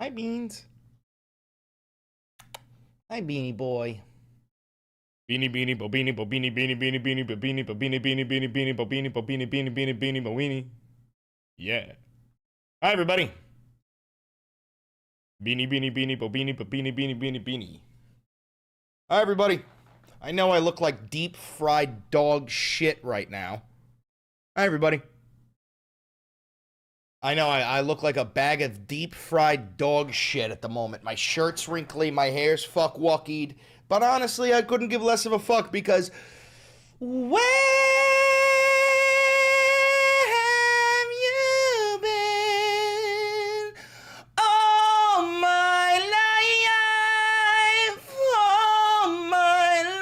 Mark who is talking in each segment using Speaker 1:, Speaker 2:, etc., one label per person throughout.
Speaker 1: Hi, Beans. Hi, Beanie Boy.
Speaker 2: Beanie beanie bo beanie bo beanie beanie beanie beanie bo beanie bo beanie beanie beanie beanie bo beanie bo beanie beanie beanie beanie bo weenie. Yeah. Hi everybody. Beanie beanie beanie bo beanie bo beanie beanie beanie beanie.
Speaker 1: Hi, everybody. I know I look like deep fried dog shit right now. Hi, everybody. I know I look like a bag of deep fried dog shit at the moment. My shirt's wrinkly, my hair's fuck wuckied. But honestly, I couldn't give less of a fuck because where have you been all my life? All my life.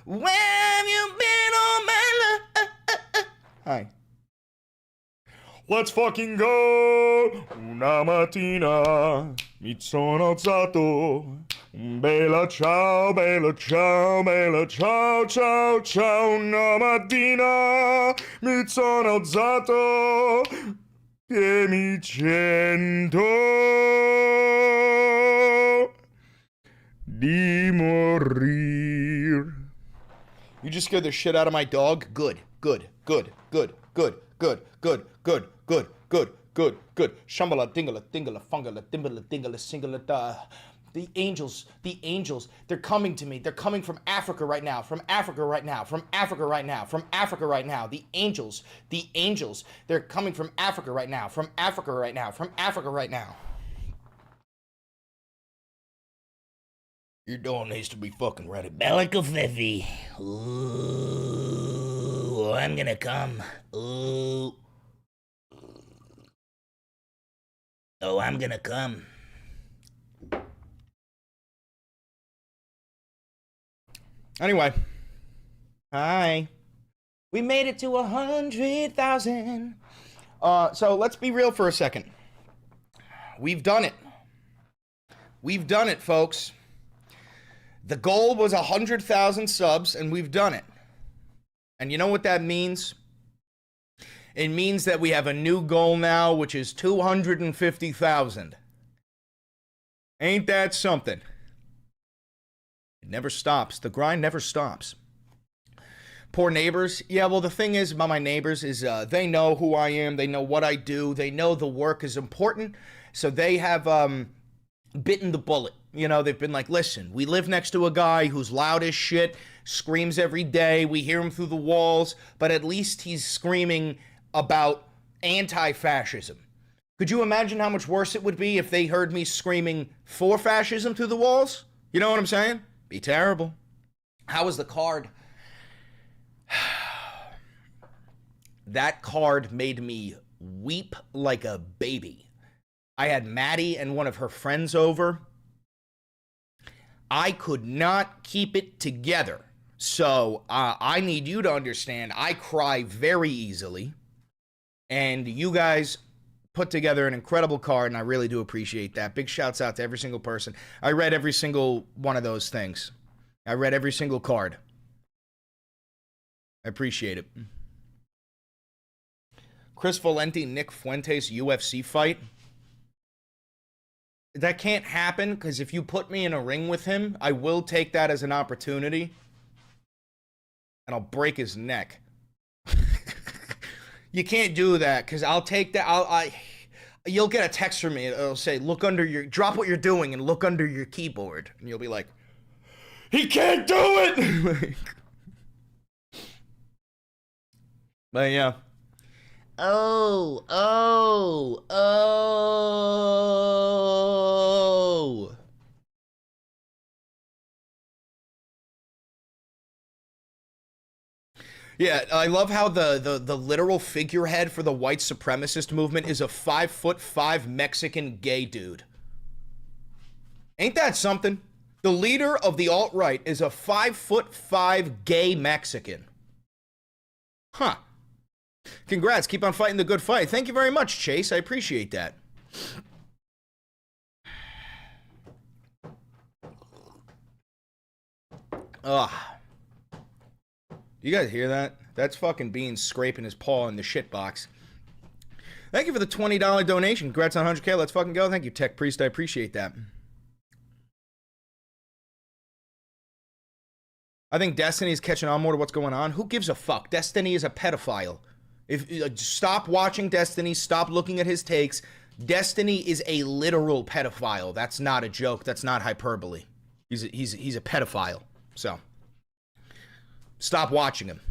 Speaker 1: Where have you been all my life? Hi.
Speaker 2: Let's fucking go! Una mattina mi sono alzato. Bella ciao, bella ciao, bella ciao, ciao, ciao. Una mattina mi sono alzato e mi sento di morir.
Speaker 1: You just scared the shit out of my dog? Good, good, good, good, good, good, good, good, good, good, good, good. Shambhala, dingala, dingala, fungala, dimbala, dingala, singala, da. The angels, they're coming to me. They're coming from Africa right now, from Africa right now, from Africa right now, from Africa right now. The angels, they're coming from Africa right now, from Africa right now, from Africa right now. Your dog needs to be fucking ready.
Speaker 3: Bellicofefi. Ooh, I'm gonna come. Ooh. Oh, I'm gonna come.
Speaker 1: Anyway. Hi. We made it to 100,000. So let's be real for a second. We've done it. We've done it, folks. The goal was 100,000 subs, and we've done it. And you know what that means? It means that we have a new goal now, which is 250,000. Ain't that something? It never stops. The grind never stops. Poor neighbors. Yeah, well, the thing is about my neighbors is they know who I am. They know what I do. They know the work is important. So they have bitten the bullet. You know, they've been like, listen, we live next to a guy who's loud as shit, screams every day. We hear him through the walls, but at least he's screaming about anti-fascism. Could you imagine how much worse it would be if they heard me screaming for fascism through the walls? You know what I'm saying? Be terrible. How was the card? That card made me weep like a baby. I had Maddie and one of her friends over. I could not keep it together. So I need you to understand, I cry very easily. And you guys put together an incredible card, and I really do appreciate that. Big shouts out to every single person. I read every single one of those things. I read every single card. I appreciate it. Chris Valenti, Nick Fuentes UFC fight. That can't happen, because if you put me in a ring with him, I will take that as an opportunity. And I'll break his neck. You can't do that, because I'll take that. You'll get a text from me. It'll say, drop what you're doing and look under your keyboard. And you'll be like, he can't do it! But yeah. Oh. Yeah, I love how the literal figurehead for the white supremacist movement is a 5'5" Mexican gay dude. Ain't that something? The leader of the alt-right is a 5'5" gay Mexican. Huh. Congrats, keep on fighting the good fight. Thank you very much, Chase. I appreciate that. Ugh. You guys hear that? That's fucking Beans scraping his paw in the shit box. Thank you for the $20 donation. Congrats on 100K. Let's fucking go. Thank you, Tech Priest. I appreciate that. I think Destiny is catching on more to what's going on. Who gives a fuck? Destiny is a pedophile. Stop watching Destiny. Stop looking at his takes. Destiny is a literal pedophile. That's not a joke. That's not hyperbole. He's a pedophile. So stop watching him.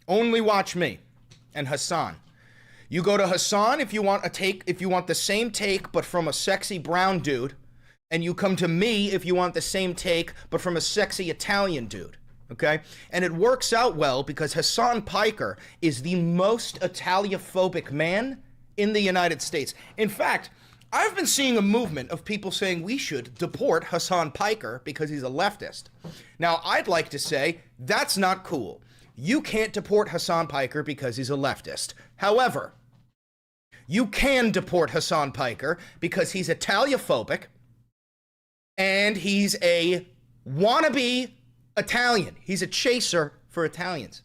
Speaker 1: Only watch me and Hassan. You go to Hassan if you want a take, if you want the same take but from a sexy brown dude, and you come to me if you want the same take but from a sexy Italian dude. Okay? And it works out well because Hassan Piker is the most Italiophobic man in the United States. In fact, I've been seeing a movement of people saying we should deport Hassan Piker because he's a leftist. Now, I'd like to say that's not cool. You can't deport Hassan Piker because he's a leftist. However, you can deport Hassan Piker because he's Italiophobic and he's a wannabe Italian. He's a chaser for Italians.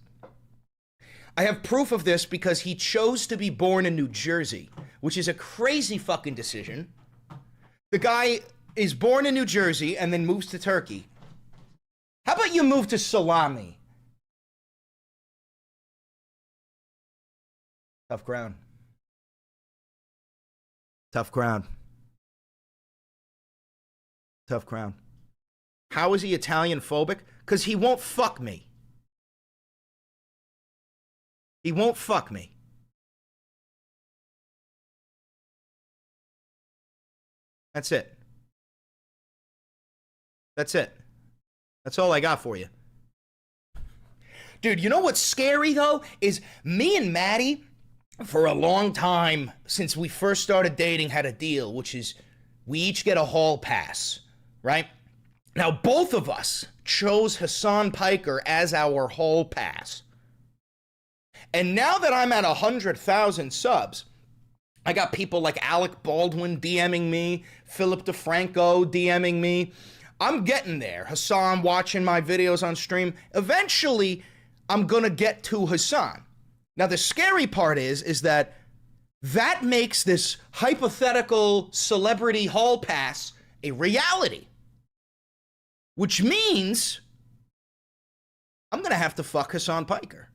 Speaker 1: I have proof of this because he chose to be born in New Jersey, which is a crazy fucking decision. The guy is born in New Jersey and then moves to Turkey. How about you move to Salami? Tough ground. Tough ground. Tough ground. How is he Italian phobic? Because he won't fuck me. He won't fuck me. That's it. That's it. That's all I got for you. Dude, you know what's scary, though? Is me and Maddie, for a long time, since we first started dating, had a deal, which is we each get a hall pass, right? Now, both of us chose Hassan Piker as our hall pass. And now that I'm at 100,000 subs, I got people like Alec Baldwin DMing me, Philip DeFranco DMing me. I'm getting there. Hassan watching my videos on stream. Eventually, I'm gonna get to Hassan. Now, the scary part is that makes this hypothetical celebrity hall pass a reality. Which means I'm gonna have to fuck Hassan Piker.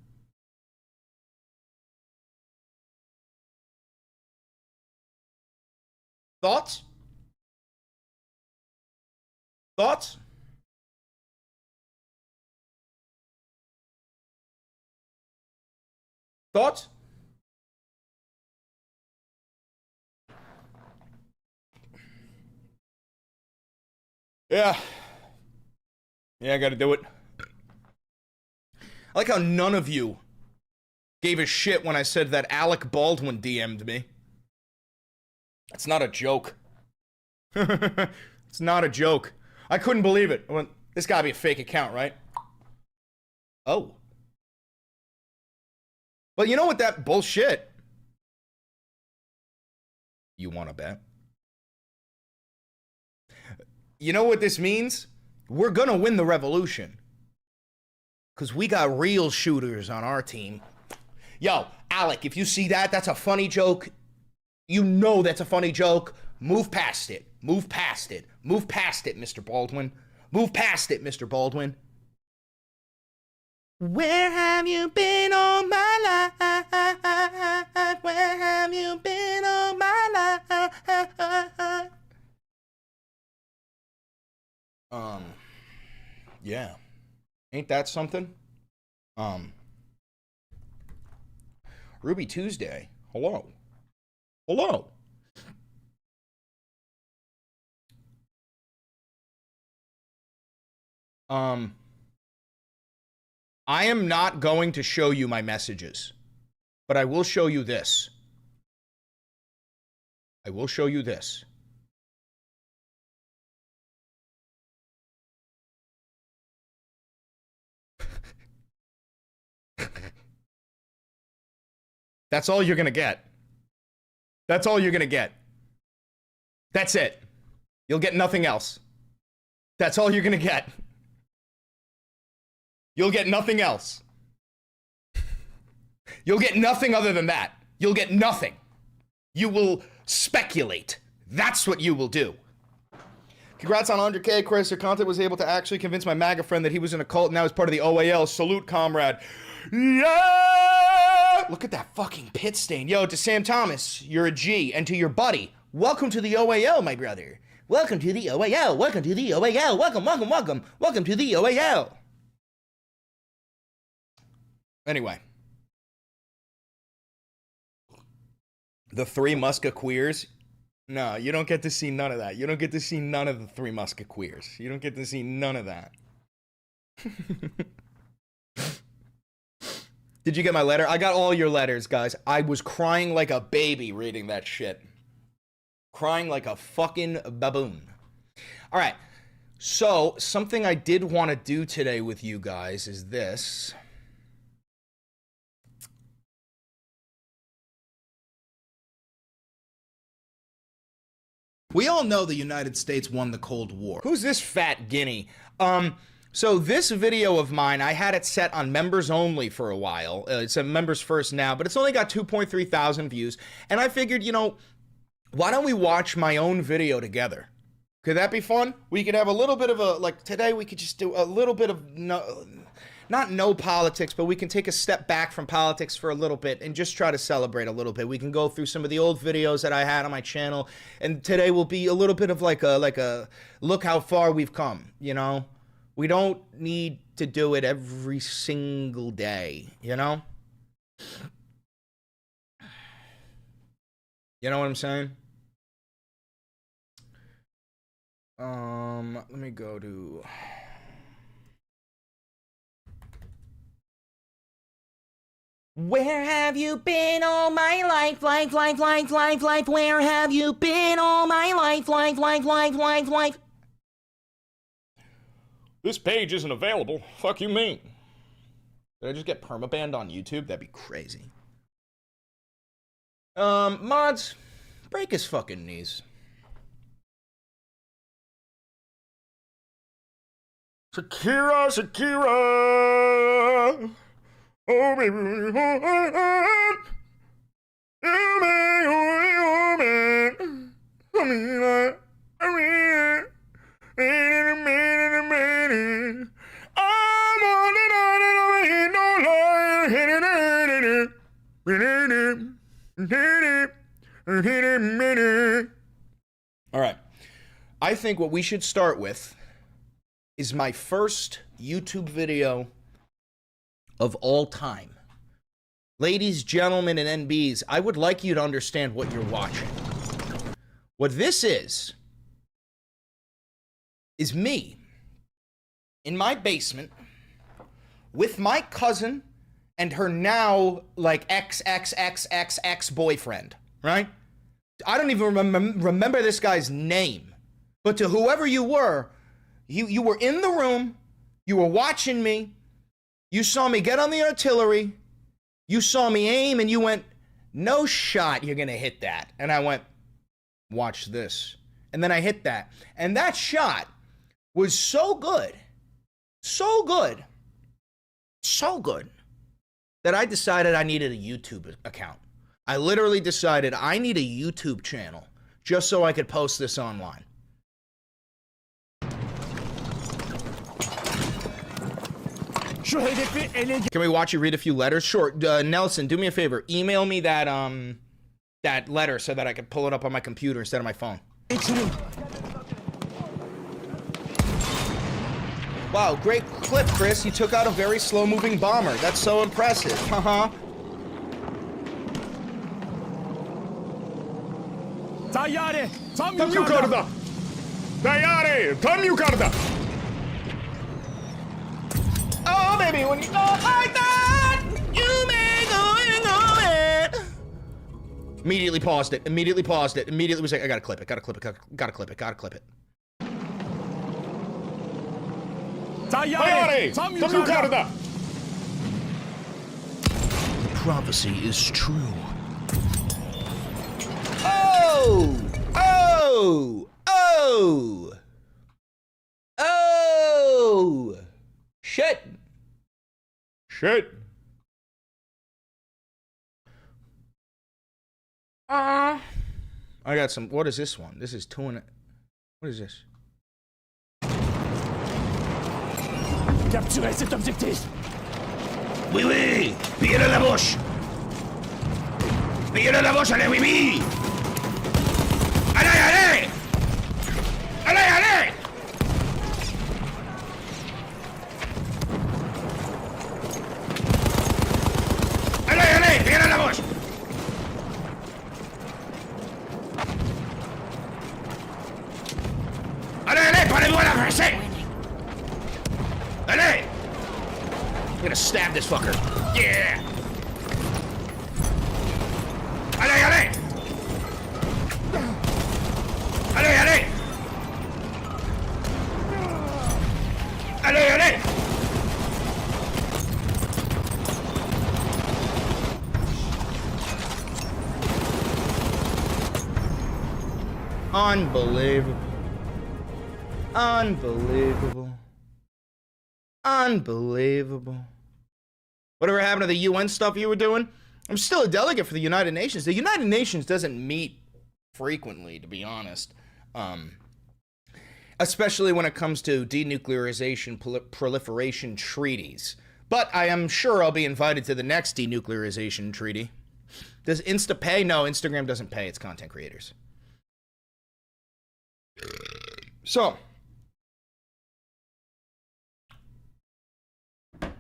Speaker 1: Thoughts? Thoughts? Thoughts? Yeah. Yeah, I gotta do it. I like how none of you gave a shit when I said that Alec Baldwin DM'd me. It's not a joke. It's not a joke. I couldn't believe it. I went, this gotta be a fake account, right? Oh. But you know what that bullshit? You wanna bet? You know what this means? We're gonna win the revolution. Because we got real shooters on our team. Yo, Alec, if you see that, that's a funny joke. You know that's a funny joke. Move past it. Move past it. Move past it, Mr. Baldwin. Move past it, Mr. Baldwin. Where have you been all my life? Where have you been all my life? Yeah. Ain't that something? Ruby Tuesday. Hello. Hello. I am not going to show you my messages, but I will show you this. I will show you this. That's all you're gonna get. That's all you're gonna get. That's it. You'll get nothing else. That's all you're gonna get. You'll get nothing else. You'll get nothing other than that. You'll get nothing. You will speculate. That's what you will do. Congrats on 100K, Chris. Your content was able to actually convince my MAGA friend that he was in a cult and now he's part of the OAL. Salute, comrade. Yeah! Look at that fucking pit stain. Yo, to Sam Thomas, you're a G. And to your buddy, welcome to the OAL, my brother. Welcome to the OAL. Welcome to the OAL. Welcome, welcome, welcome. Welcome to the OAL. Anyway. The Three Musketeers. No, you don't get to see none of that. You don't get to see none of the Three Musketeers. You don't get to see none of that. Did you get my letter? I got all your letters, guys. I was crying like a baby reading that shit. Crying like a fucking baboon. All right. So, something I did want to do today with you guys is this. We all know the United States won the Cold War. Who's this fat guinea? So this video of mine, I had it set on members only for a while. It's a members first now, but it's only got 2.3 thousand views. And I figured, you know, why don't we watch my own video together? Could that be fun? We could have a little bit of a, like today we could just do a little bit of, not no politics, but we can take a step back from politics for a little bit and just try to celebrate a little bit. We can go through some of the old videos that I had on my channel, and today will be a little bit of like a look how far we've come, you know? We don't need to do it every single day, you know? You know what I'm saying? Let me go to... Where have you been all my life, life, life, life, life, life? Where have you been all my life, life, life, life, life, life?
Speaker 2: This page isn't available. Fuck you mean?
Speaker 1: Did I just get permabanned on YouTube? That'd be crazy. Mods, break his fucking knees.
Speaker 2: Shakira, Shakira. Oh, baby, you
Speaker 1: All right. I think what we should start with is my first YouTube video of all time. Ladies, gentlemen, and NBs, I would like you to understand what you're watching. What this is me in my basement with my cousin and her now like ex-boyfriend, right? I don't even remember this guy's name, but to whoever you were in the room, you were watching me, you saw me get on the artillery, you saw me aim, and you went, no shot you're gonna hit that. And I went, watch this. And then I hit that. And that shot was so good, so good, so good, that I decided I needed a YouTube account. I literally decided I need a YouTube channel just so I could post this online. Can we watch you read a few letters? Sure. Nelson, do me a favor. Email me that that letter so that I can pull it up on my computer instead of my phone. Wow, great clip, Chris. You took out a very slow-moving bomber. That's so impressive. Haha.
Speaker 2: Tam yukarıda. Tayyare, tam yukarıda.
Speaker 1: Oh, baby, when you go like that, you may go and go it. Immediately paused it. Immediately paused it. Immediately was like, I gotta clip it. Gotta clip it. Gotta clip it. Gotta clip it.
Speaker 2: Tayyare, tam yukarıda.
Speaker 1: The prophecy is true. Oh! Oh! Oh! Oh! Shit!
Speaker 2: Shit.
Speaker 1: I got some. What is this one? This is what is this?
Speaker 4: Capturez cet objectif.
Speaker 3: Oui, oui. Pillez-le la bouche. Pillez-le la bouche, allez, oui, oui. Allez, allez. Allez, allez. Allez, allez, pillez-le la bouche. Allez, allez, prenez-vous à la fessée. Allez. I'm gonna stab this fucker. Yeah. Allez, allez. Allez, allez. Allez, allez.
Speaker 1: Unbelievable. Unbelievable. Unbelievable. Whatever happened to the UN stuff you were doing? I'm still a delegate for the United Nations. The United Nations doesn't meet frequently, to be honest. Especially when it comes to denuclearization, proliferation treaties. But I am sure I'll be invited to the next denuclearization treaty. Does Insta pay? No, Instagram doesn't pay its content creators. So,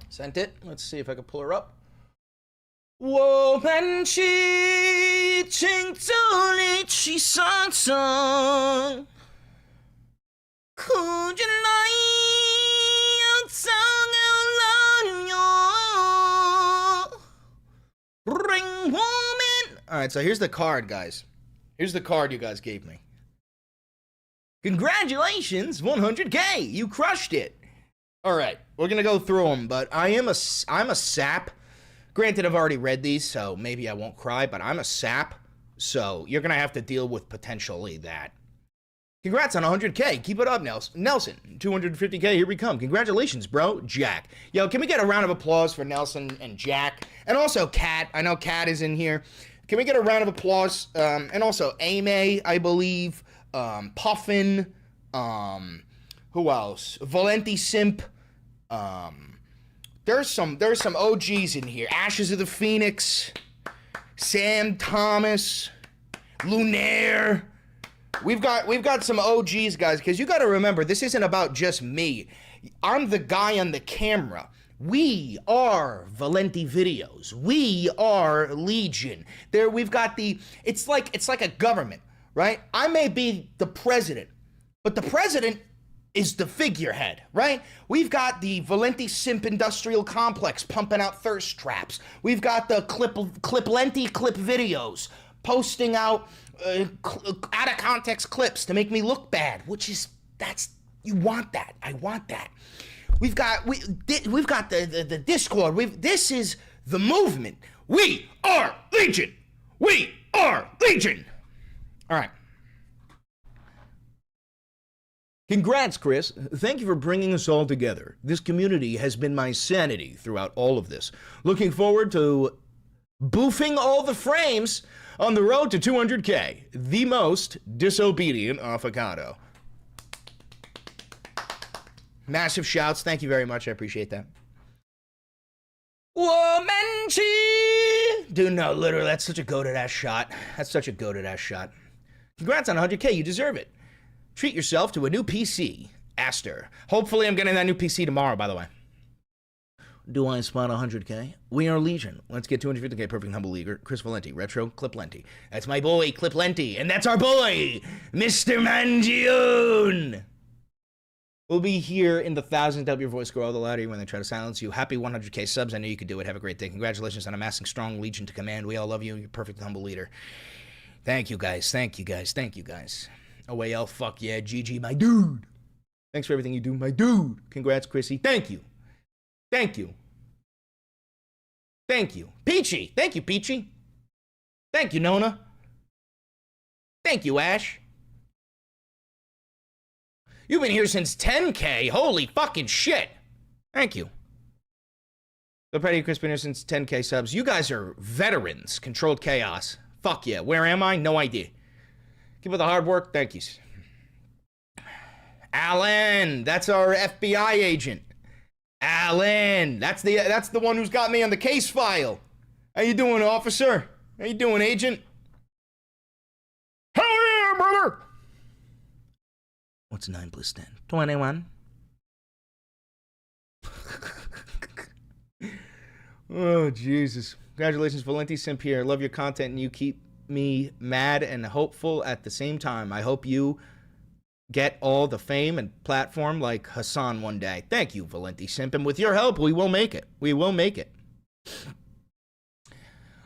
Speaker 1: sent it. Let's see if I can pull her up. 我们去请走你去上层，哭着来要走了让我们. Alright, so here's the card, guys. Here's the card you guys gave me. Congratulations, 100K! You crushed it! Alright, we're gonna go through them, but I'm a sap. Granted, I've already read these, so maybe I won't cry, but I'm a sap, so you're gonna have to deal with potentially that. Congrats on 100K. Keep it up, Nelson. 250K, here we come. Congratulations, bro. Jack. Yo, can we get a round of applause for Nelson and Jack? And also Kat. I know Kat is in here. Can we get a round of applause? And also Ame, I believe. Puffin. Who else? Valenti Simp. There's some OGs in here. Ashes of the Phoenix. Sam Thomas. Lunaire. We've got some OGs, guys, because you got to remember, this isn't about just me. I'm the guy on the camera. We are Valenti Videos. We are Legion. There, we've got it's like a government, right? I may be the president, but the president is the figurehead, right? We've got the Valenti Simp Industrial Complex pumping out thirst traps. We've got the Cliplenti Clip Videos posting out out of context clips to make me look bad, you want that. I want that. We've got the Discord. This is the movement. We are Legion. We are Legion. All right. Congrats, Chris. Thank you for bringing us all together. This community has been my sanity throughout all of this. Looking forward to boofing all the frames on the road to 200K. The most disobedient avocado. Massive shouts. Thank you very much. I appreciate that. Dude, no, literally, that's such a goated-ass shot. That's such a goated-ass shot. Congrats on 100K. You deserve it. Treat yourself to a new PC. Aster. Hopefully I'm getting that new PC tomorrow, by the way. Do I spot 100K? We are Legion. Let's get 250K. Perfect Humble Leaguer. Chris Valenti. Retro Cliplenti. That's my boy, Cliplenti. And that's our boy, Mr. Mangione. We'll be here in the thousands to help your voice grow all the louder when they try to silence you. Happy 100K subs. I know you could do it. Have a great day. Congratulations on amassing strong Legion to command. We all love you. You're perfect humble leader. Thank you, guys. Thank you, guys. Thank you, guys. OAL, fuck yeah. GG, my dude. Thanks for everything you do, my dude. Congrats, Chrissy. Thank you. Thank you. Thank you. Peachy. Thank you, Peachy. Thank you, Nona. Thank you, Ash. You've been here since 10K. Holy fucking shit. Thank you. So proud of you, Chris, been here since 10K subs. You guys are veterans. Controlled Chaos. Fuck yeah. Where am I? No idea. Keep up the hard work. Thank you. Alan, that's our FBI agent. Alan, that's the one who's got me on the case file. How you doing, officer? How you doing, agent?
Speaker 2: Hell yeah, brother!
Speaker 1: What's 9 plus 10? 21. Oh, Jesus. Congratulations, Valenti Saint-Pierre. Love your content, and you keep me mad and hopeful at the same time. I hope you get all the fame and platform like Hassan one day. Thank you, Valenti Simp, and with your help, we will make it. We will make it.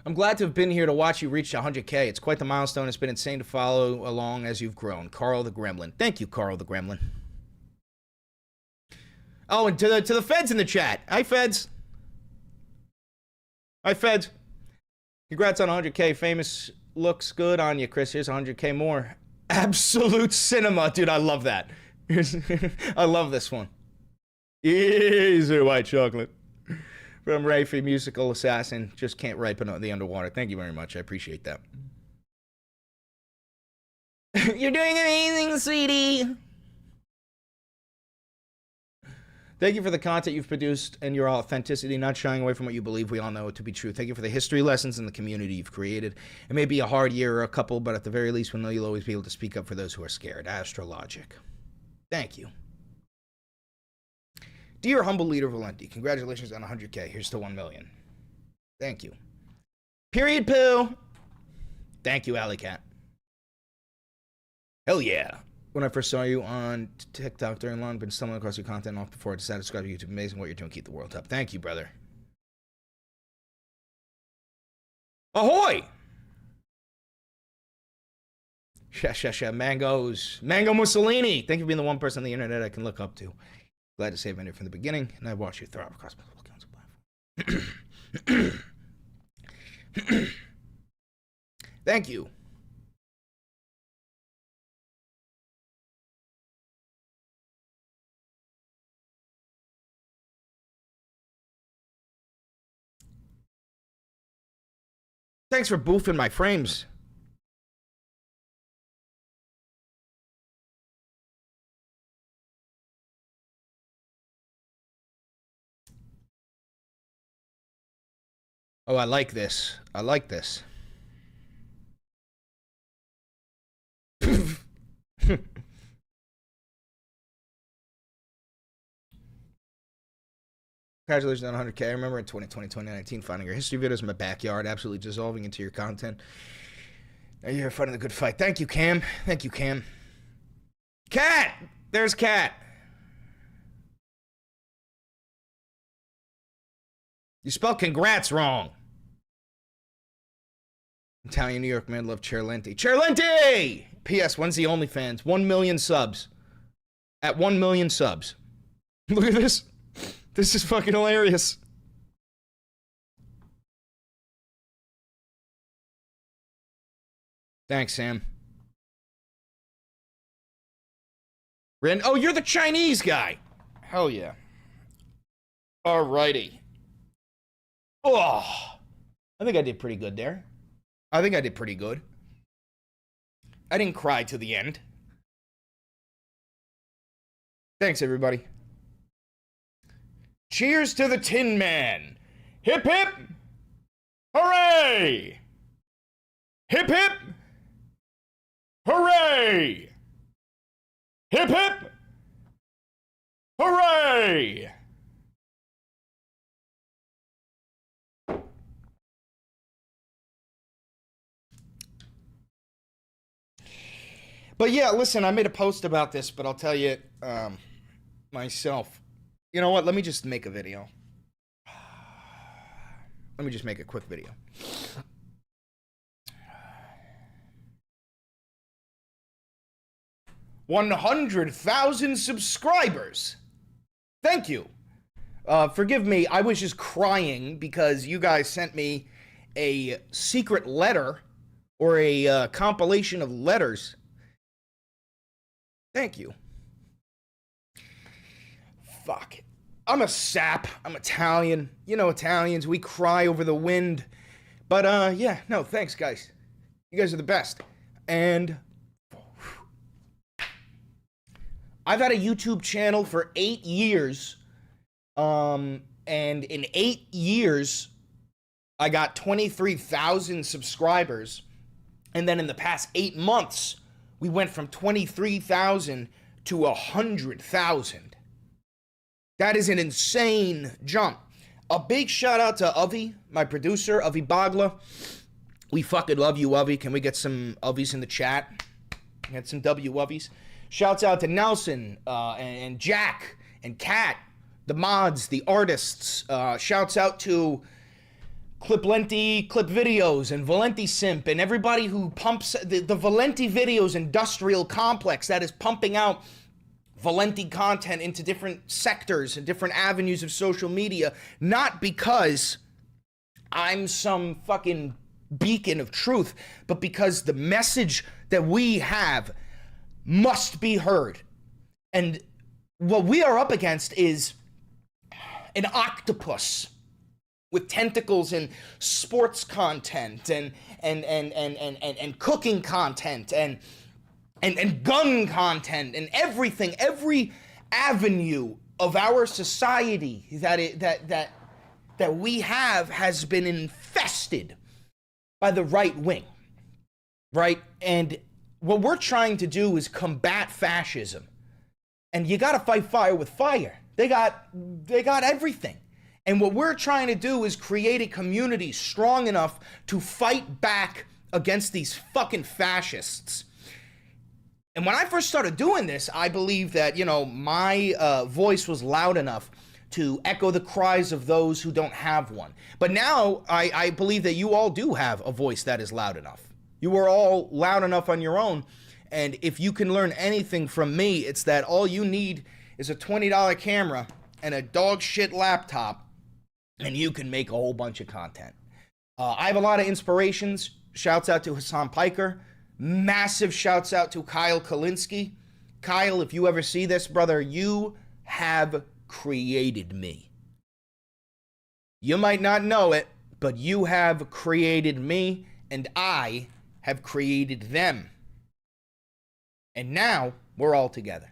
Speaker 1: I'm glad to have been here to watch you reach 100K. It's quite the milestone. It's been insane to follow along as you've grown. Carl the Gremlin. Thank you, Carl the Gremlin. Oh, and to the feds in the chat. Hi, feds. Hi, feds. Congrats on 100K. Famous looks good on you, Chris. Here's 100K more. Absolute cinema. Dude, I love that. I love this one. Easy white chocolate. From Rafi, musical assassin. Just can't ripen the underwater. Thank you very much. I appreciate that. You're doing amazing, sweetie. Thank you for the content you've produced and your authenticity, not shying away from what you believe we all know to be true. Thank you for the history lessons and the community you've created. It may be a hard year or a couple, but at the very least, we know you'll always be able to speak up for those who are scared. Astrologic. Thank you. Dear humble leader Valenti, congratulations on 100K. Here's to 1 million. Thank you. Period poo. Thank you, Alley Cat. Hell yeah. When I first saw you on TikTok during long, been stumbling across your content off before I decided to subscribe to YouTube. Amazing what you're doing. Keep the world up. Thank you, brother. Ahoy! Mangoes. Mango Mussolini. Thank you for being the one person on the internet I can look up to. Glad to save it from the beginning, and I've watched you thrive across multiple accounts of platforms. Thank you. Thanks for boofing my frames. Oh, I like this. I like this. Congratulations on 100K. I remember in 2020, 2019, finding your history videos in my backyard, absolutely dissolving into your content. Now you're fighting the good fight. Thank you, Cam. Thank you, Cam. Cat! There's Cat. You spelled congrats wrong. Italian New York man love Cerlenti. Cerlenti! P.S. When's the OnlyFans? 1 million subs. At 1 million subs. Look at this. This is fucking hilarious. Thanks, Sam. Ren, oh, you're the Chinese guy. Hell yeah. Alrighty. Oh, I think I did pretty good there. I think I did pretty good. I didn't cry to the end. Thanks, everybody. Cheers to the Tin Man. Hip hip. Hooray. Hip hip. Hooray. Hip hip. Hooray. But yeah, listen, I made a post about this, but I'll tell you myself. You know what? Let me just make a video. Let me just make a quick video. $100,000 subscribers. Thank you. Forgive me, I was just crying because you guys sent me a secret letter or a compilation of letters. Thank you. Fuck. I'm a sap. I'm Italian. You know Italians, we cry over the wind. But, yeah, no, thanks, guys. You guys are the best. And I've had a YouTube channel for 8 years. And in 8 years, I got 23,000 subscribers. And then in the past 8 months, we went from 23,000 to 100,000. That is an insane jump. A big shout out to Avi, my producer, Avi Bagla. We fucking love you, Avi. Can we get some Avis in the chat? Get some Avis. Shouts out to Nelson and Jack and Kat, the mods, the artists. Shouts out to Cliplenti Clip Videos and Valenti Simp and everybody who pumps the Valenti Videos industrial complex that is pumping out Valenti content into different sectors and different avenues of social media, not because I'm some fucking beacon of truth, but because the message that we have must be heard. And what we are up against is an octopus with tentacles and sports content and cooking content and gun content and everything, every avenue of our society that we have has been infested by the right wing, right? And what we're trying to do is combat fascism. And you gotta fight fire with fire. They got everything. And what we're trying to do is create a community strong enough to fight back against these fucking fascists. And when I first started doing this, I believed that, you know, my voice was loud enough to echo the cries of those who don't have one. But now I believe that you all do have a voice that is loud enough. You are all loud enough on your own. And if you can learn anything from me, it's that all you need is a $20 camera and a dog shit laptop, and you can make a whole bunch of content. I have a lot of inspirations. Shouts out to Hassan Piker. Massive shouts out to Kyle Kalinske. Kyle, if you ever see this, brother, you have created me. You might not know it, but you have created me, and I have created them. And now we're all together.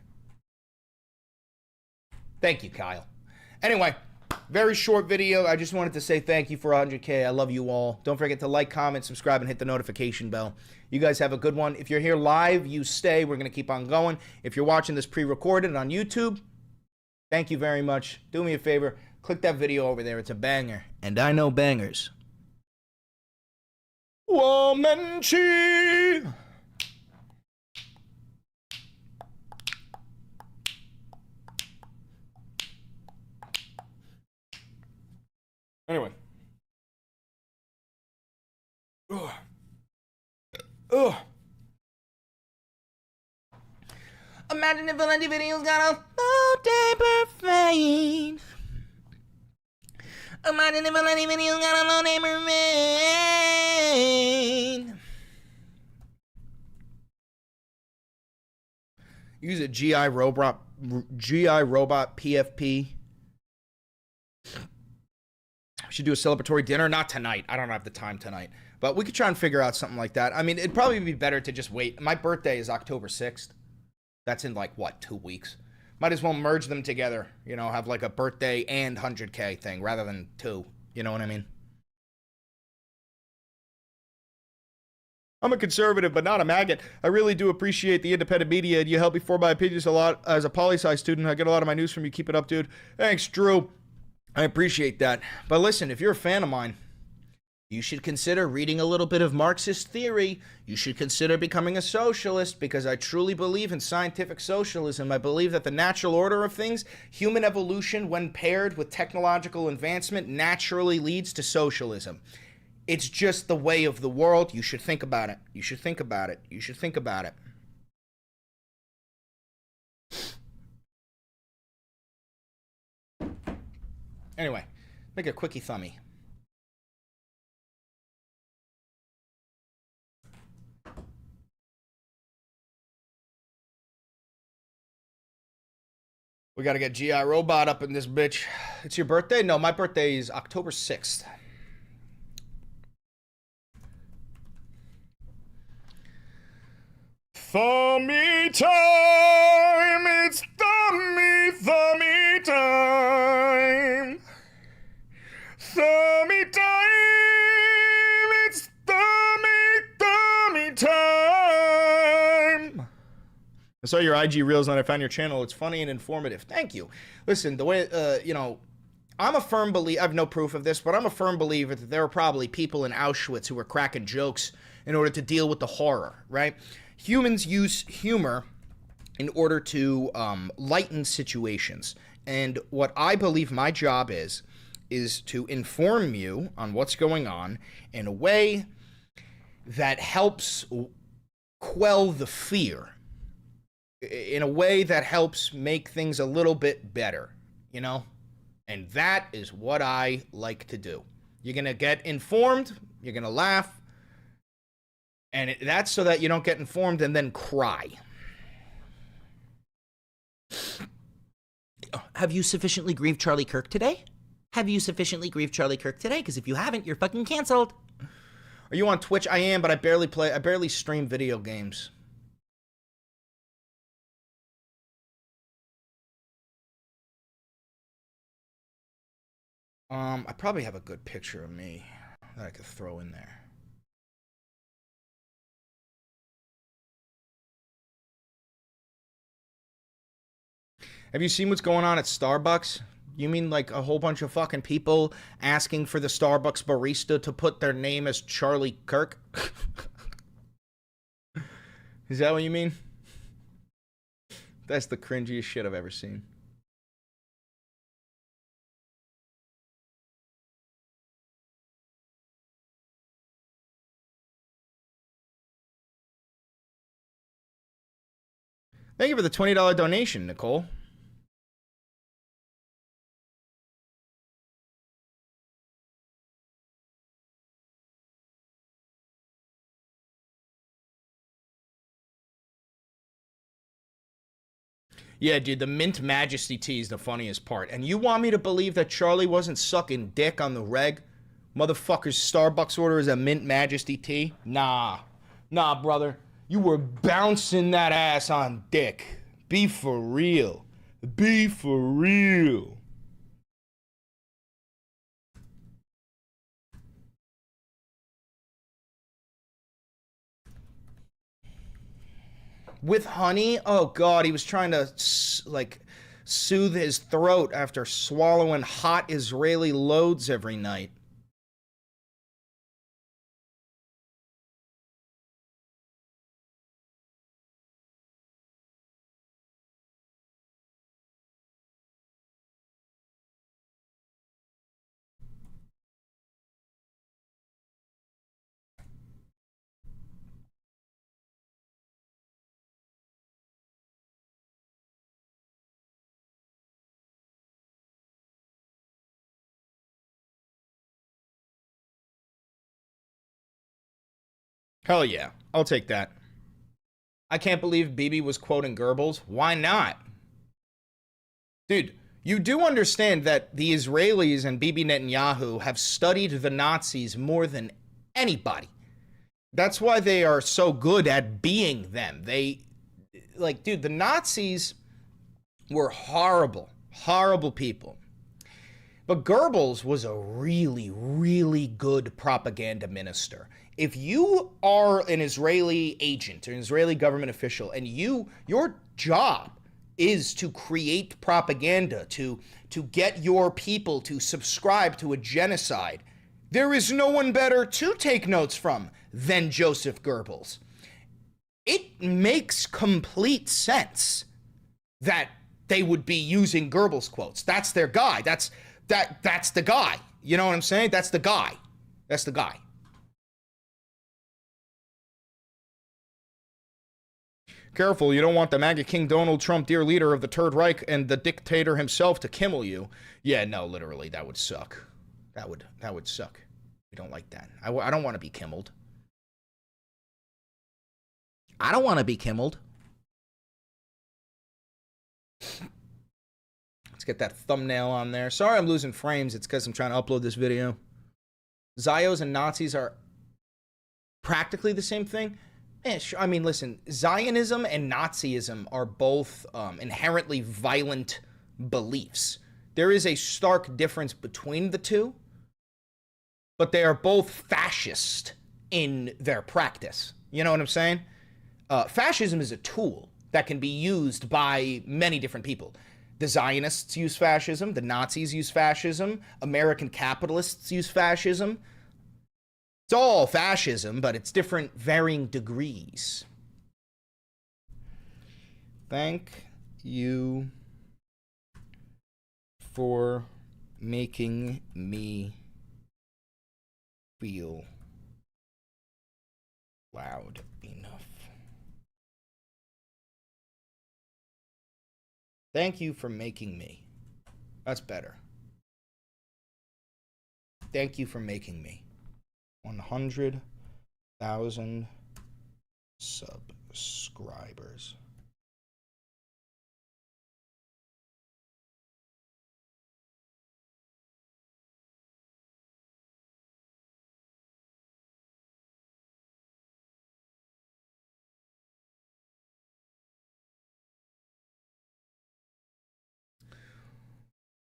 Speaker 1: Thank you, Kyle. Anyway, very short video. I just wanted to say thank you for 100K. I love you all. Don't forget to like, comment, subscribe, and hit the notification bell. You guys have a good one. If you're here live, you stay. We're going to keep on going. If you're watching this pre-recorded on YouTube, thank you very much. Do me a favor. Click that video over there. It's a banger. And I know bangers. Womanchi!
Speaker 2: Anyway.
Speaker 1: Ugh. Ugh. Imagine if Valenti Videos got a low taper fade. Imagine if Valenti Videos got a low taper fade. Use a GI robot PFP. We should do a celebratory dinner. Not tonight. I don't have the time tonight. But we could try and figure out something like that. I mean, it'd probably be better to just wait. My birthday is October 6th. That's in like, what, 2 weeks? Might as well merge them together. You know, have like a birthday and 100K thing rather than 2. You know what I mean?
Speaker 2: I'm a conservative, but not a maggot. I really do appreciate the independent media, and you help me form my opinions a lot. As a poli-sci student, I get a lot of my news from you. Keep it up, dude. Thanks, Drew.
Speaker 1: I appreciate that. But listen, if you're a fan of mine, you should consider reading a little bit of Marxist theory. You should consider becoming a socialist, because I truly believe in scientific socialism. I believe that the natural order of things, human evolution, when paired with technological advancement, naturally leads to socialism. It's just the way of the world. You should think about it. You should think about it. You should think about it. Anyway, make a quickie thummy. We gotta get GI Robot up in this bitch. It's your birthday? No, my birthday is October 6th.
Speaker 2: Thummy time! It's thummy time! Thummy time! It's thummy time! I saw your IG reels and I found your channel. It's funny and informative. Thank you. Listen, the way, I'm a firm believer, I have no proof of this, but I'm a firm believer that there were probably people in Auschwitz who were cracking jokes in order to deal with the horror, right? Humans use humor in order to lighten situations. And what I believe my job is to inform you on what's going on in a way that helps quell the fear, in a way that helps make things a little bit better, you know? And that is what I like to do. You're going to get informed, you're going to laugh, and that's so that you don't get informed and then cry. Have you sufficiently grieved Charlie Kirk today? Have you sufficiently grieved Charlie Kirk today? Because if you haven't, you're fucking canceled. Are you on Twitch? I am, but I barely stream video games. I probably have a good picture of me that I could throw in there. Have you seen what's going on at Starbucks? You mean like a whole bunch of fucking people asking for the Starbucks barista to put their name as Charlie Kirk? Is that what you mean? That's the cringiest shit I've ever seen. Thank you for the $20 donation, Nicole. Yeah, dude, the Mint Majesty tea is the funniest part. And you want me to believe that Charlie wasn't sucking dick on the reg? Motherfucker's Starbucks order is a Mint Majesty tea? Nah. Nah, brother. You were bouncing that ass on dick. Be for real. Be for real. With honey? Oh god, he was trying to like soothe his throat after swallowing hot Israeli loads every night. Hell yeah, I'll take that. I can't believe Bibi was quoting Goebbels. Why not? Dude, you do understand that the Israelis and Bibi Netanyahu have studied the Nazis more than anybody. That's why they are so good at being them. Dude, the Nazis were horrible, horrible people. But Goebbels was a really, really good propaganda minister. If you are an Israeli agent or an Israeli government official and your job is to create propaganda, to get your people to subscribe to a genocide, there is no one better to take notes from than Joseph Goebbels. It makes complete sense that they would be using Goebbels quotes. That's their guy. That's the guy. You know what I'm saying? That's the guy. That's the guy. Careful, you don't want the MAGA King Donald Trump, dear leader of the Third Reich, and the dictator himself to kimmel you. Yeah, no, literally, that would suck. That would suck. We don't like that. I don't want to be kimmeled. I don't want to be kimmeled. Let's get that thumbnail on there. Sorry I'm losing frames. It's because I'm trying to upload this video. Zios and Nazis are practically the same thing. I mean, listen, Zionism and Nazism are both inherently violent beliefs. There is a stark difference between the two, but they are both fascist in their practice. You know what I'm saying? Fascism is a tool that can be used by many different people. The Zionists use fascism, the Nazis use fascism, American capitalists use fascism. It's all fascism, but it's different, varying degrees. Thank you for making me feel loud enough. Thank you for making me. That's better. Thank you for making me. 100,000 subscribers.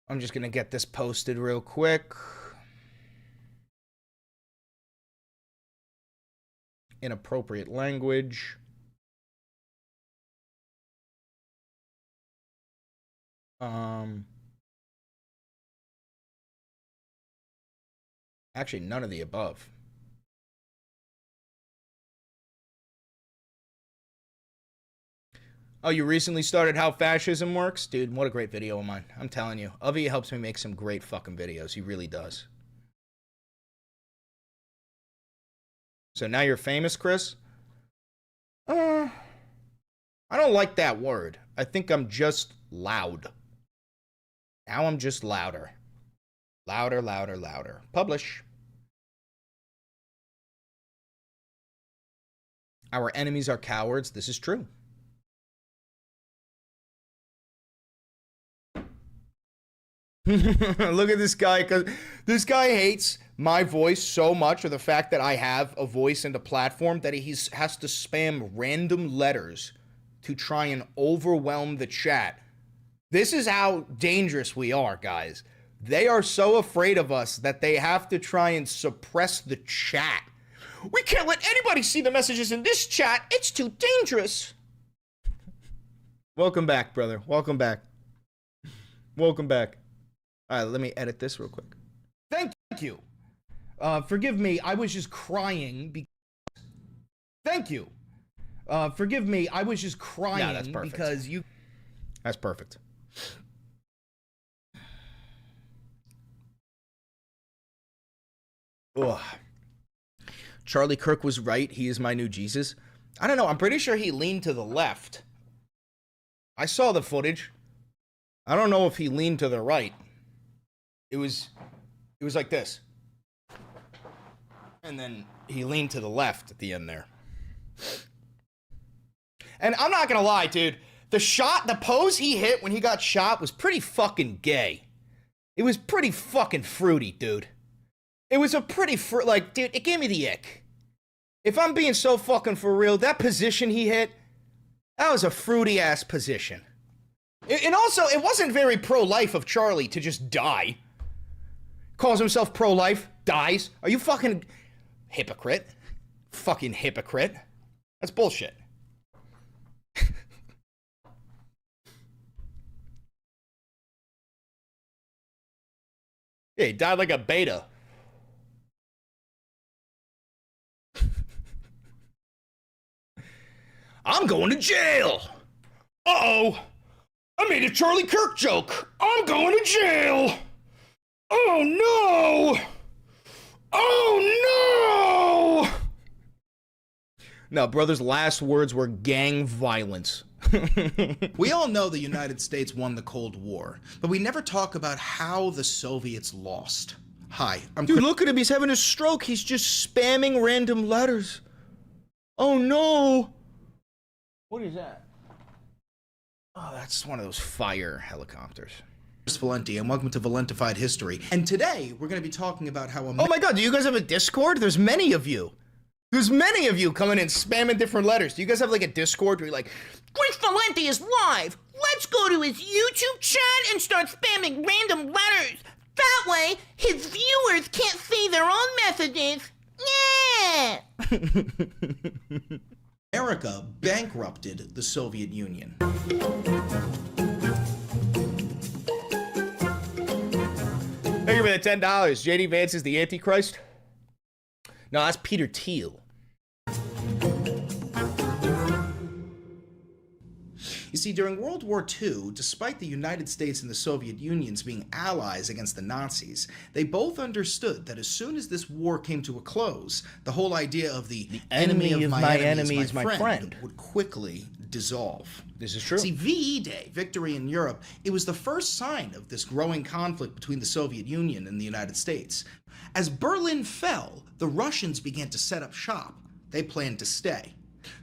Speaker 2: I'm just gonna get this posted real quick. Inappropriate language. Actually, none of the above. Oh, you recently started How Fascism Works? Dude, what a great video of mine. I'm telling you. Avi helps me make some great fucking videos. He really does. So now you're famous, Chris? I don't like that word. I think I'm just loud. Now I'm just louder. Louder, louder, louder. Publish. Our enemies are cowards. This is true. Look at this guy, because this guy hates my voice so much, or the fact that I have a voice and a platform, that he has to spam random letters to try and overwhelm the chat. This is how dangerous we are, guys. They are so afraid of us that they have to try and suppress the chat. We can't let anybody see the messages in this chat. It's too dangerous. Welcome back, brother. Welcome back. Welcome back. All right, let me edit this real quick. Thank you. Forgive me, I was just crying. Thank you. Forgive me, I was just crying
Speaker 1: that's perfect.
Speaker 2: because you... That's perfect. Ugh. Charlie Kirk was right. He is my new Jesus. I don't know. I'm pretty sure he leaned to the left. I saw the footage. I don't know if he leaned to the right. It was like this. And then he leaned to the left at the end there. And I'm not gonna lie, dude. The pose he hit when he got shot was pretty fucking gay. It was pretty fucking fruity, dude. It was a pretty like, dude, it gave me the ick. If I'm being so fucking for real, that position he hit, that was a fruity ass position. And also, it wasn't very pro-life of Charlie to just die. Calls himself pro-life, dies. Are you fucking hypocrite? Fucking hypocrite. That's bullshit. Yeah, he died like a beta. I'm going to jail. Uh-oh. I made a Charlie Kirk joke. I'm going to jail. Oh no! Oh no! No, brother's last words were gang violence.
Speaker 3: We all know the United States won the Cold War, but we never talk about how the Soviets lost. Hi, I'm
Speaker 2: Dude, look at him. He's having a stroke. He's just spamming random letters. Oh no! What is that? Oh, that's one of those fire helicopters.
Speaker 3: Chris Valenti, and welcome to Valentified History. And today, we're going to be talking about how...
Speaker 2: Oh my god, do you guys have a Discord? There's many of you. There's many of you coming in spamming different letters. Do you guys have like a Discord where you're like,
Speaker 4: Chris Valenti is live. Let's go to his YouTube chat and start spamming random letters. That way, his viewers can't see their own messages. Yeah!
Speaker 3: America bankrupted the Soviet Union.
Speaker 2: thank you for the $10. JD Vance is the Antichrist? No, that's Peter Thiel.
Speaker 3: You see, during World War II, despite the United States and the Soviet Unions being allies against the Nazis, they both understood that as soon as this war came to a close, the whole idea of the enemy of my enemy is my friend would quickly dissolve.
Speaker 2: This is true.
Speaker 3: See, VE Day, victory in Europe, it was the first sign of this growing conflict between the Soviet Union and the United States. As Berlin fell, the Russians began to set up shop. They planned to stay.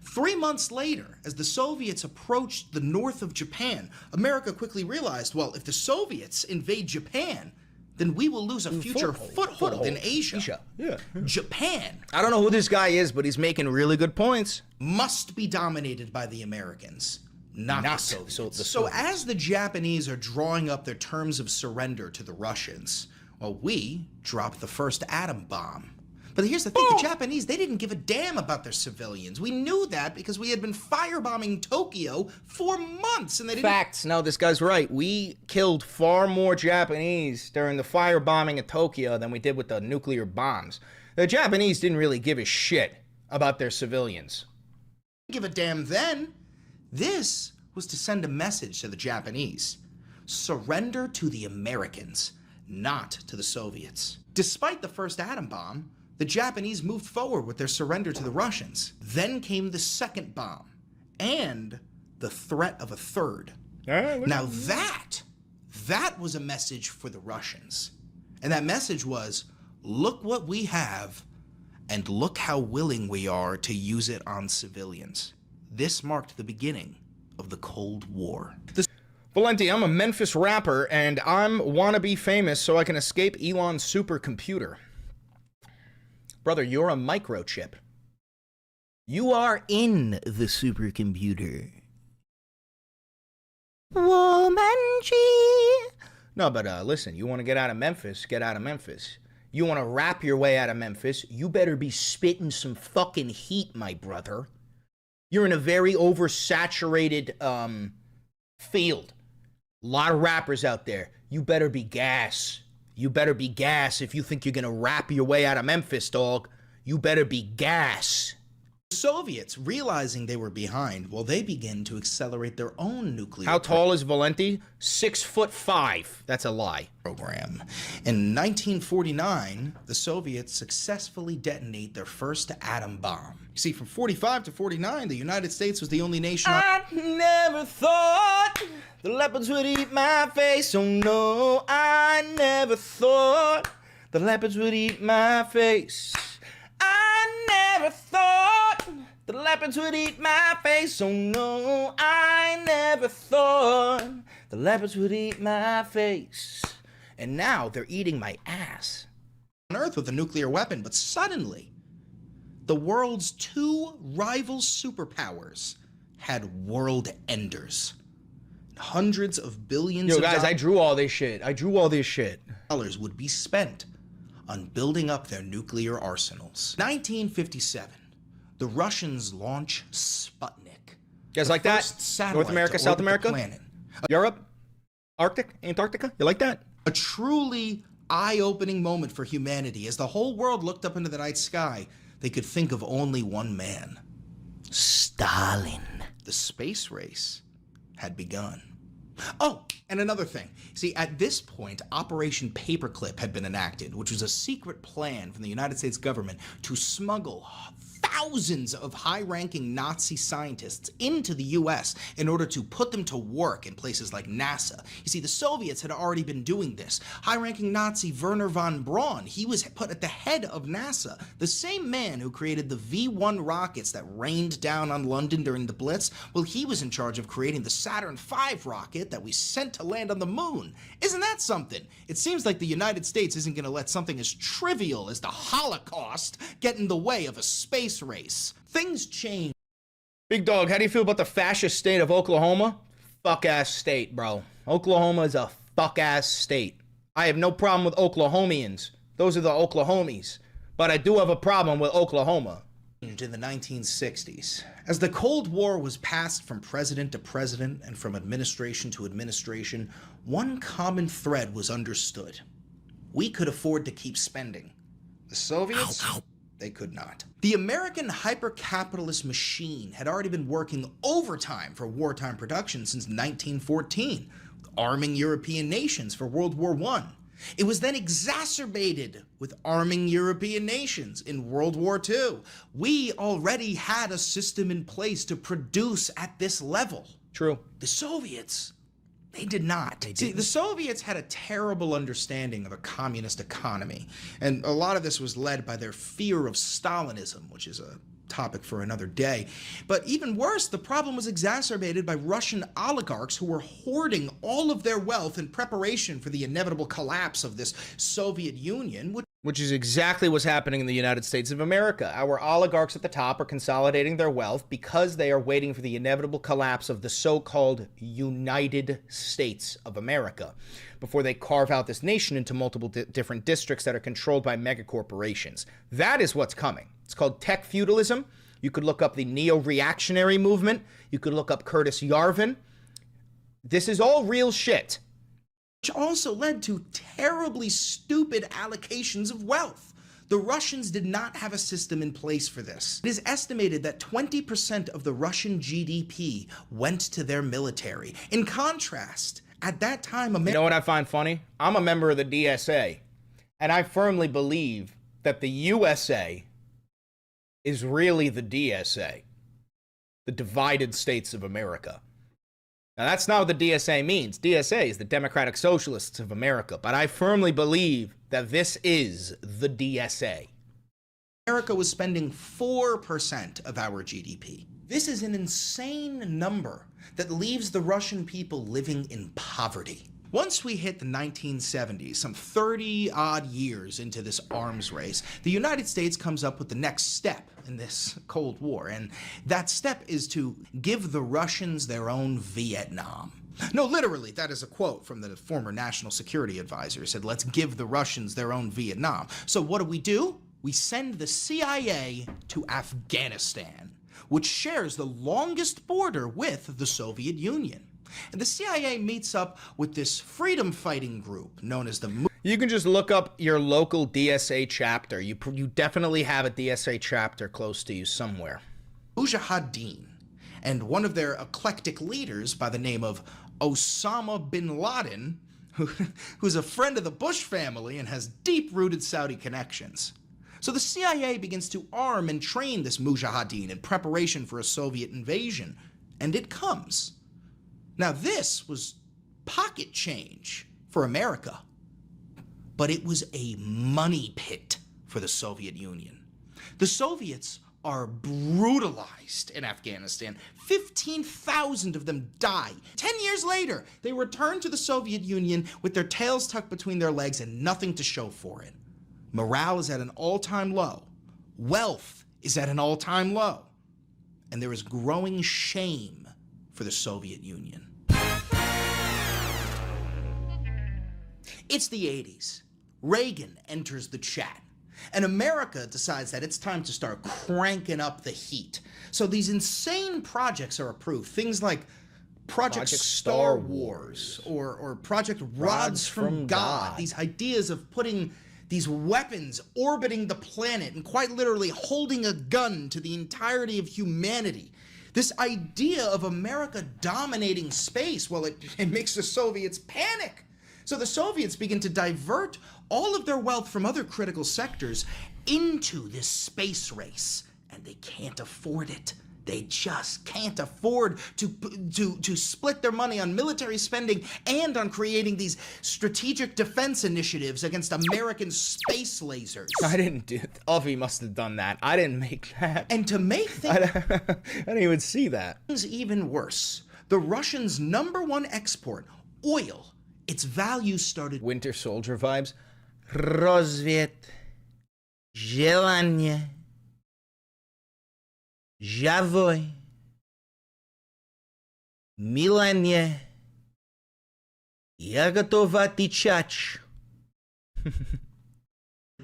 Speaker 3: 3 months later, as the Soviets approached the north of Japan, America quickly realized, well, if the Soviets invade Japan, then we will lose a future foothold in Asia.
Speaker 2: Yeah.
Speaker 3: Japan
Speaker 2: I don't know who this guy is, but he's making really good points.
Speaker 3: must be dominated by the Americans, not the Soviets.
Speaker 2: the
Speaker 3: So
Speaker 2: Soviets.
Speaker 3: as the Japanese are drawing up their terms of surrender to the Russians, well, we dropped the first atom bomb. But here's the thing, the Japanese, they didn't give a damn about their civilians. We knew that because we had been firebombing Tokyo for months, and they didn't...
Speaker 2: Facts. No, this guy's right. We killed far more Japanese during the firebombing of Tokyo than we did with the nuclear bombs. The Japanese didn't really give a shit about their civilians.
Speaker 3: give a damn then. This was to send a message to the Japanese. Surrender to the Americans, not to the Soviets. Despite the first atom bomb, the Japanese moved forward with their surrender to the Russians. Then came the second bomb, and the threat of a third. Now that was a message for the Russians. And that message was, look what we have, and look how willing we are to use it on civilians. This marked the beginning of the Cold War.
Speaker 2: Valenti, I'm a Memphis rapper, and I'm wannabe famous so I can escape Elon's supercomputer. Brother, you're a microchip. You are in the supercomputer. Woman-chi. No, but listen, you want to get out of Memphis, get out of Memphis. You want to rap your way out of Memphis, you better be spitting some fucking heat, my brother. You're in a very oversaturated field. A lot of rappers out there. You better be gas. You better be gas if you think you're gonna rap your way out of Memphis, dog. You better be gas.
Speaker 3: The Soviets, realizing they were behind, well, they began to accelerate their own nuclear
Speaker 2: How tall is Valenti? 6'5". That's a lie.
Speaker 3: program. In 1949, the Soviets successfully detonate their first atom bomb. You see, from 45 to 49, the United States was the only nation
Speaker 2: I never thought the leopards would eat my face. Oh no, I never thought the leopards would eat my face. I never thought the leopards would eat my face. Oh no, I never thought the leopards would eat my face. And now they're eating my ass.
Speaker 3: on Earth with a nuclear weapon, but suddenly, the world's two rival superpowers had world enders. Hundreds of billions
Speaker 2: Yo,
Speaker 3: of
Speaker 2: guys, I drew all this shit.
Speaker 3: dollars would be spent on building up their nuclear arsenals. 1957, the Russians launch Sputnik.
Speaker 2: You guys like that?
Speaker 3: First satellite
Speaker 2: North America,
Speaker 3: to
Speaker 2: South
Speaker 3: orbit the
Speaker 2: America?
Speaker 3: planet.
Speaker 2: Europe? Arctic? Antarctica? You like that?
Speaker 3: A truly eye-opening moment for humanity. As the whole world looked up into the night sky, they could think of only one man.
Speaker 2: Stalin.
Speaker 3: The space race had begun. Oh, and another thing. See, at this point, Operation Paperclip had been enacted, which was a secret plan from the United States government to smuggle thousands of high-ranking Nazi scientists into the US in order to put them to work in places like NASA. You see, the Soviets had already been doing this. High-ranking Nazi Wernher von Braun, he was put at the head of NASA. The same man who created the V-1 rockets that rained down on London during the Blitz, well, he was in charge of creating the Saturn V rocket that we sent to land on the moon. Isn't that something? It seems like the United States isn't going to let something as trivial as the Holocaust get in the way of a space race. Things change.
Speaker 2: Big dog, how do you feel about the fascist state of Oklahoma? Fuck-ass state, bro. Oklahoma is a fuck-ass state. I have no problem with Oklahomians. Those are the Oklahomies. But I do have a problem with Oklahoma.
Speaker 3: In the 1960s, as the Cold War was passed from president to president and from administration to administration, one common thread was understood. We could afford to keep spending. The Soviets, they could not. The American hyper-capitalist machine had already been working overtime for wartime production since 1914, arming European nations for World War I. It was then exacerbated with arming European nations in World War II. We already had a system in place to produce at this level.
Speaker 2: True.
Speaker 3: The Soviets, they did not. See, the Soviets had a terrible understanding of a communist economy, and a lot of this was led by their fear of Stalinism, which is a topic for another day. But even worse, the problem was exacerbated by Russian oligarchs who were hoarding all of their wealth in preparation for the inevitable collapse of this Soviet Union,
Speaker 2: which is exactly what's happening in the United States of America. Our oligarchs at the top are consolidating their wealth because they are waiting for the inevitable collapse of the so-called United States of America before they carve out this nation into multiple different districts that are controlled by megacorporations. That is what's coming. It's called tech feudalism. You could look up the neo-reactionary movement. You could look up Curtis Yarvin. This is all real shit.
Speaker 3: Which also led to terribly stupid allocations of wealth. The Russians did not have a system in place for this. It is estimated that 20% of the Russian GDP went to their military. In contrast, at that time,
Speaker 2: You know what I find funny? I'm a member of the DSA, and I firmly believe that the USA is really the DSA, the Divided States of America. Now, that's not what the DSA means. DSA is the Democratic Socialists of America, but I firmly believe that this is the DSA.
Speaker 3: America was spending 4% of our GDP. This is an insane number that leaves the Russian people living in poverty. Once we hit the 1970s, some 30-odd years into this arms race, the United States comes up with the next step in this Cold War, and that step is to give the Russians their own Vietnam. No, literally, that is a quote from the former National Security Advisor. He said, let's give the Russians their own Vietnam. So what do? We send the CIA to Afghanistan, which shares the longest border with the Soviet Union. And the CIA meets up with this freedom fighting group known as the...
Speaker 2: You can just look up your local DSA chapter. You definitely have a DSA chapter close to you somewhere.
Speaker 3: Mujahideen, and one of their eclectic leaders by the name of Osama bin Laden, who's a friend of the Bush family and has deep-rooted Saudi connections. So the CIA begins to arm and train this Mujahideen in preparation for a Soviet invasion, and it comes. Now, this was pocket change for America, but it was a money pit for the Soviet Union. The Soviets are brutalized in Afghanistan. 15,000 of them die. 10 years later, they return to the Soviet Union with their tails tucked between their legs and nothing to show for it. Morale is at an all-time low. Wealth is at an all-time low. And there is growing shame for the Soviet Union. It's the 80s. Reagan enters the chat, and America decides that it's time to start cranking up the heat. So these insane projects are approved. Things like Project Star Wars or Project Rods from God. These ideas of putting these weapons orbiting the planet and quite literally holding a gun to the entirety of humanity. This idea of America dominating space, well, it makes the Soviets panic. So the Soviets begin to divert all of their wealth from other critical sectors into this space race. and they can't afford it. They just can't afford to split their money on military spending and on creating these strategic defense initiatives against American space lasers.
Speaker 2: I didn't do it. Uffy must have done that. I didn't make that.
Speaker 3: And to make things
Speaker 2: I didn't even see that.
Speaker 3: even worse, the Russians' #1 export, oil, its value started
Speaker 2: Winter Soldier vibes. Rozviet. Желание. Javoy. Milanie. Я готова отвечать.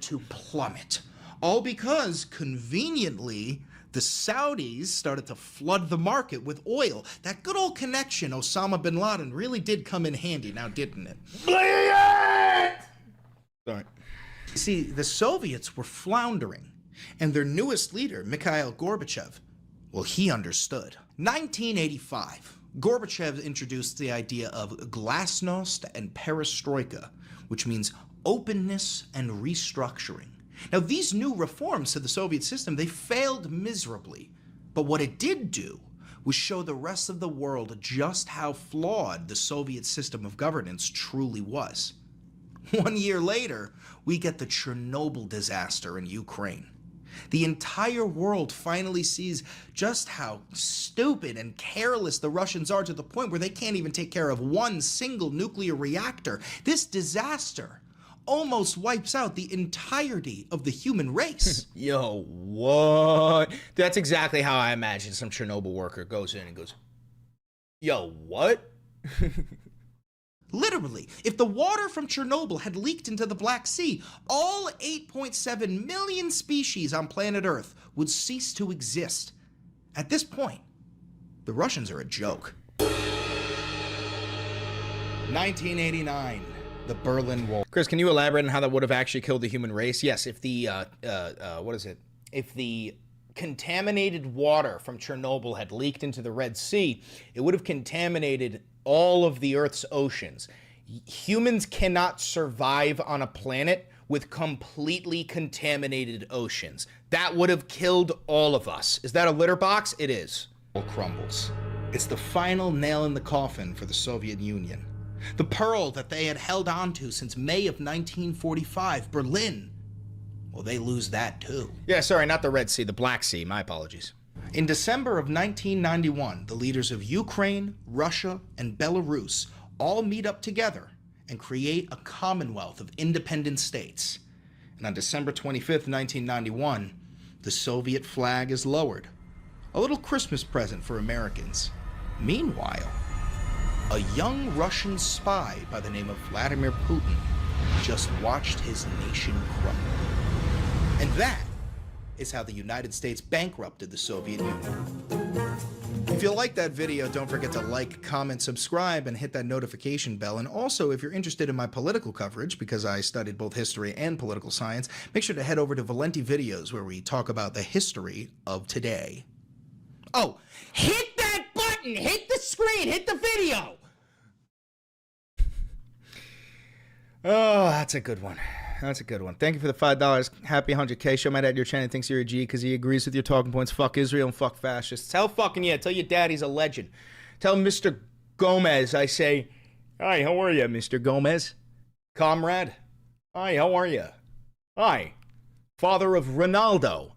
Speaker 3: to plummet. All because, conveniently, the Saudis started to flood the market with oil. That good old connection, Osama bin Laden, really did come in handy now, didn't it?
Speaker 2: Sorry.
Speaker 3: See, the Soviets were floundering, and their newest leader, Mikhail Gorbachev, well, he understood. 1985, Gorbachev introduced the idea of glasnost and perestroika, which means openness and restructuring. Now, these new reforms to the Soviet system, they failed miserably. But what it did do was show the rest of the world just how flawed the Soviet system of governance truly was. 1 year later, we get the Chernobyl disaster in Ukraine. The entire world finally sees just how stupid and careless the Russians are, to the point where they can't even take care of one single nuclear reactor. This disaster almost wipes out the entirety of the human race.
Speaker 2: Yo, what? That's exactly how I imagine some Chernobyl worker goes in and goes, yo, what?
Speaker 3: Literally, if the water from Chernobyl had leaked into the Black Sea, all 8.7 million species on planet Earth would cease to exist. At this point, the Russians are a joke. 1989, the Berlin Wall.
Speaker 2: Chris, can you elaborate on how that would have actually killed the human race? Yes, if the, If the contaminated water from Chernobyl had leaked into the Red Sea, it would have contaminated all of the Earth's oceans. Humans cannot survive on a planet with completely contaminated oceans. That would have killed all of us. Is that a litter box? It is.
Speaker 3: Crumbles. It's the final nail in the coffin for the Soviet Union. The pearl that they had held on to since May of 1945, Berlin. Well, they lose that too.
Speaker 2: Yeah, sorry, not the Red Sea, the Black Sea. My apologies.
Speaker 3: In December of 1991, the leaders of Ukraine, Russia, and Belarus all meet up together and create a commonwealth of independent states. And on December 25th, 1991, the Soviet flag is lowered. A little Christmas present for Americans. Meanwhile, a young Russian spy by the name of Vladimir Putin just watched his nation crumble. And that is how the United States bankrupted the Soviet Union. If you like that video, don't forget to like, comment, subscribe, and hit that notification bell. And also, if you're interested in my political coverage, because I studied both history and political science, make sure to head over to Valenti Videos, where we talk about the history of today.
Speaker 2: Oh, hit that button! Hit the screen! Hit the video! Oh, that's a good one. That's a good one. Thank you for the $5. Happy 100K. Show my dad your channel thinks you're a G because he agrees with your talking points. Fuck Israel and fuck fascists. Tell fucking yeah. Tell your dad he's a legend. Tell Mr. Gomez I say, hi, how are you, Mr. Gomez? Comrade. Hi, how are you? Hi. Father of Ronaldo.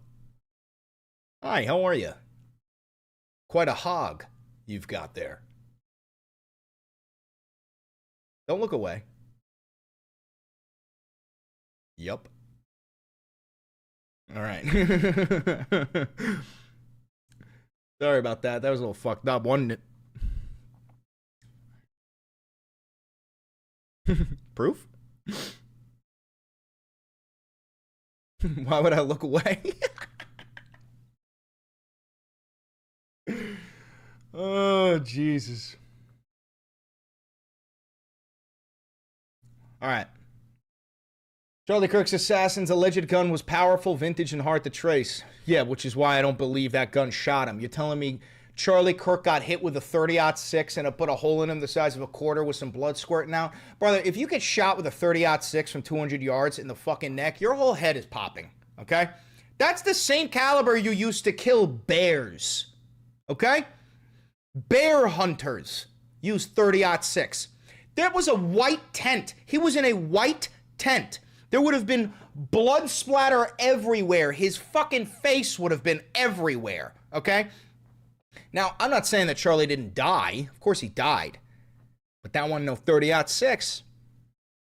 Speaker 2: Hi, how are you? Quite a hog you've got there. Don't look away. Yup. All right. Sorry about that. That was a little fucked up, wasn't it? Proof? Why would I look away? Oh, Jesus. All right. Charlie Kirk's assassin's alleged gun was powerful, vintage, and hard to trace. Yeah, which is why I don't believe that gun shot him. You're telling me Charlie Kirk got hit with a 30-06 and it put a hole in him the size of a quarter with some blood squirting out? Brother, if you get shot with a 30-06 from 200 yards in the fucking neck, your whole head is popping, okay? That's the same caliber you used to kill bears. Okay? Bear hunters use 30-06. There was a white tent. He was in a white tent. There would have been blood splatter everywhere. His fucking face would have been everywhere. Okay? Now, I'm not saying that Charlie didn't die. Of course he died. But that wasn't no 30-06.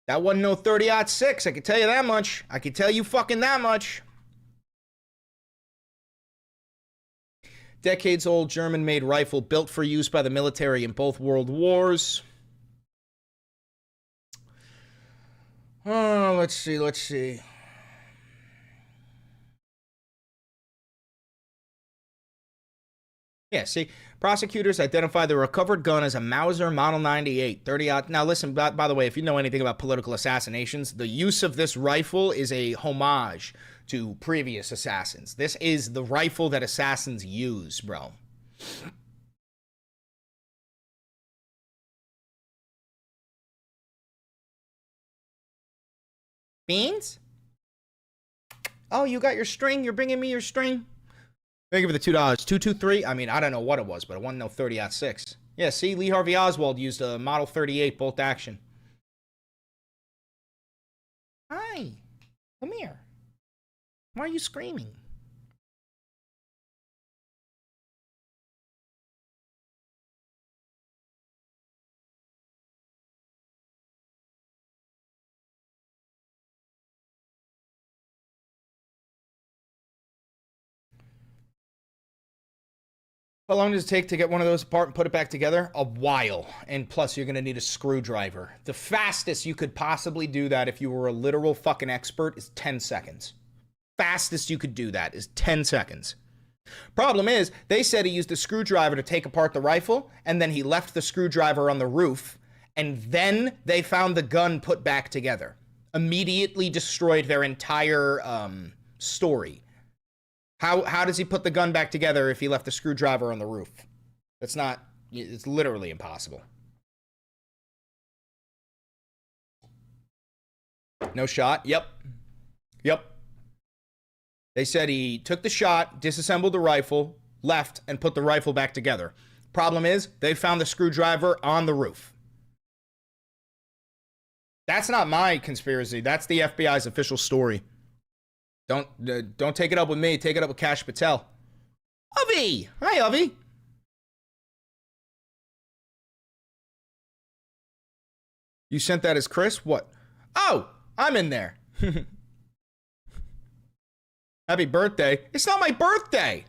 Speaker 2: That wasn't no 30-06. I can tell you that much. I can tell you fucking that much. Decades-old German-made rifle built for use by the military in both world wars. Oh, let's see. Yeah, see, prosecutors identify the recovered gun as a Mauser Model 98, 30-aught. Now, listen, by the way, if you know anything about political assassinations, the use of this rifle is a homage to previous assassins. This is the rifle that assassins use, bro. Beans? Oh, you got your string? You're bringing me your string? Thank you for the $2. 223? I mean, I don't know what it was, but it wasn't no 30-06. Yeah, see, Lee Harvey Oswald used a Model 38 bolt action. Hi. Come here. Why are you screaming? How long does it take to get one of those apart and put it back together? A while. And plus, you're going to need a screwdriver. The fastest you could possibly do that if you were a literal fucking expert is 10 seconds. Fastest you could do that is 10 seconds. Problem is, they said he used a screwdriver to take apart the rifle, and then he left the screwdriver on the roof, and then they found the gun put back together. Immediately destroyed their entire story. How does he put the gun back together if he left the screwdriver on the roof? It's literally impossible. No shot? Yep. They said he took the shot, disassembled the rifle, left, and put the rifle back together. Problem is, they found the screwdriver on the roof. That's not my conspiracy. That's the FBI's official story. Don't take it up with me. Take it up with Kash Patel. Avi! Hi, Avi. You sent that as Chris? What? Oh, I'm in there. Happy birthday. It's not my birthday.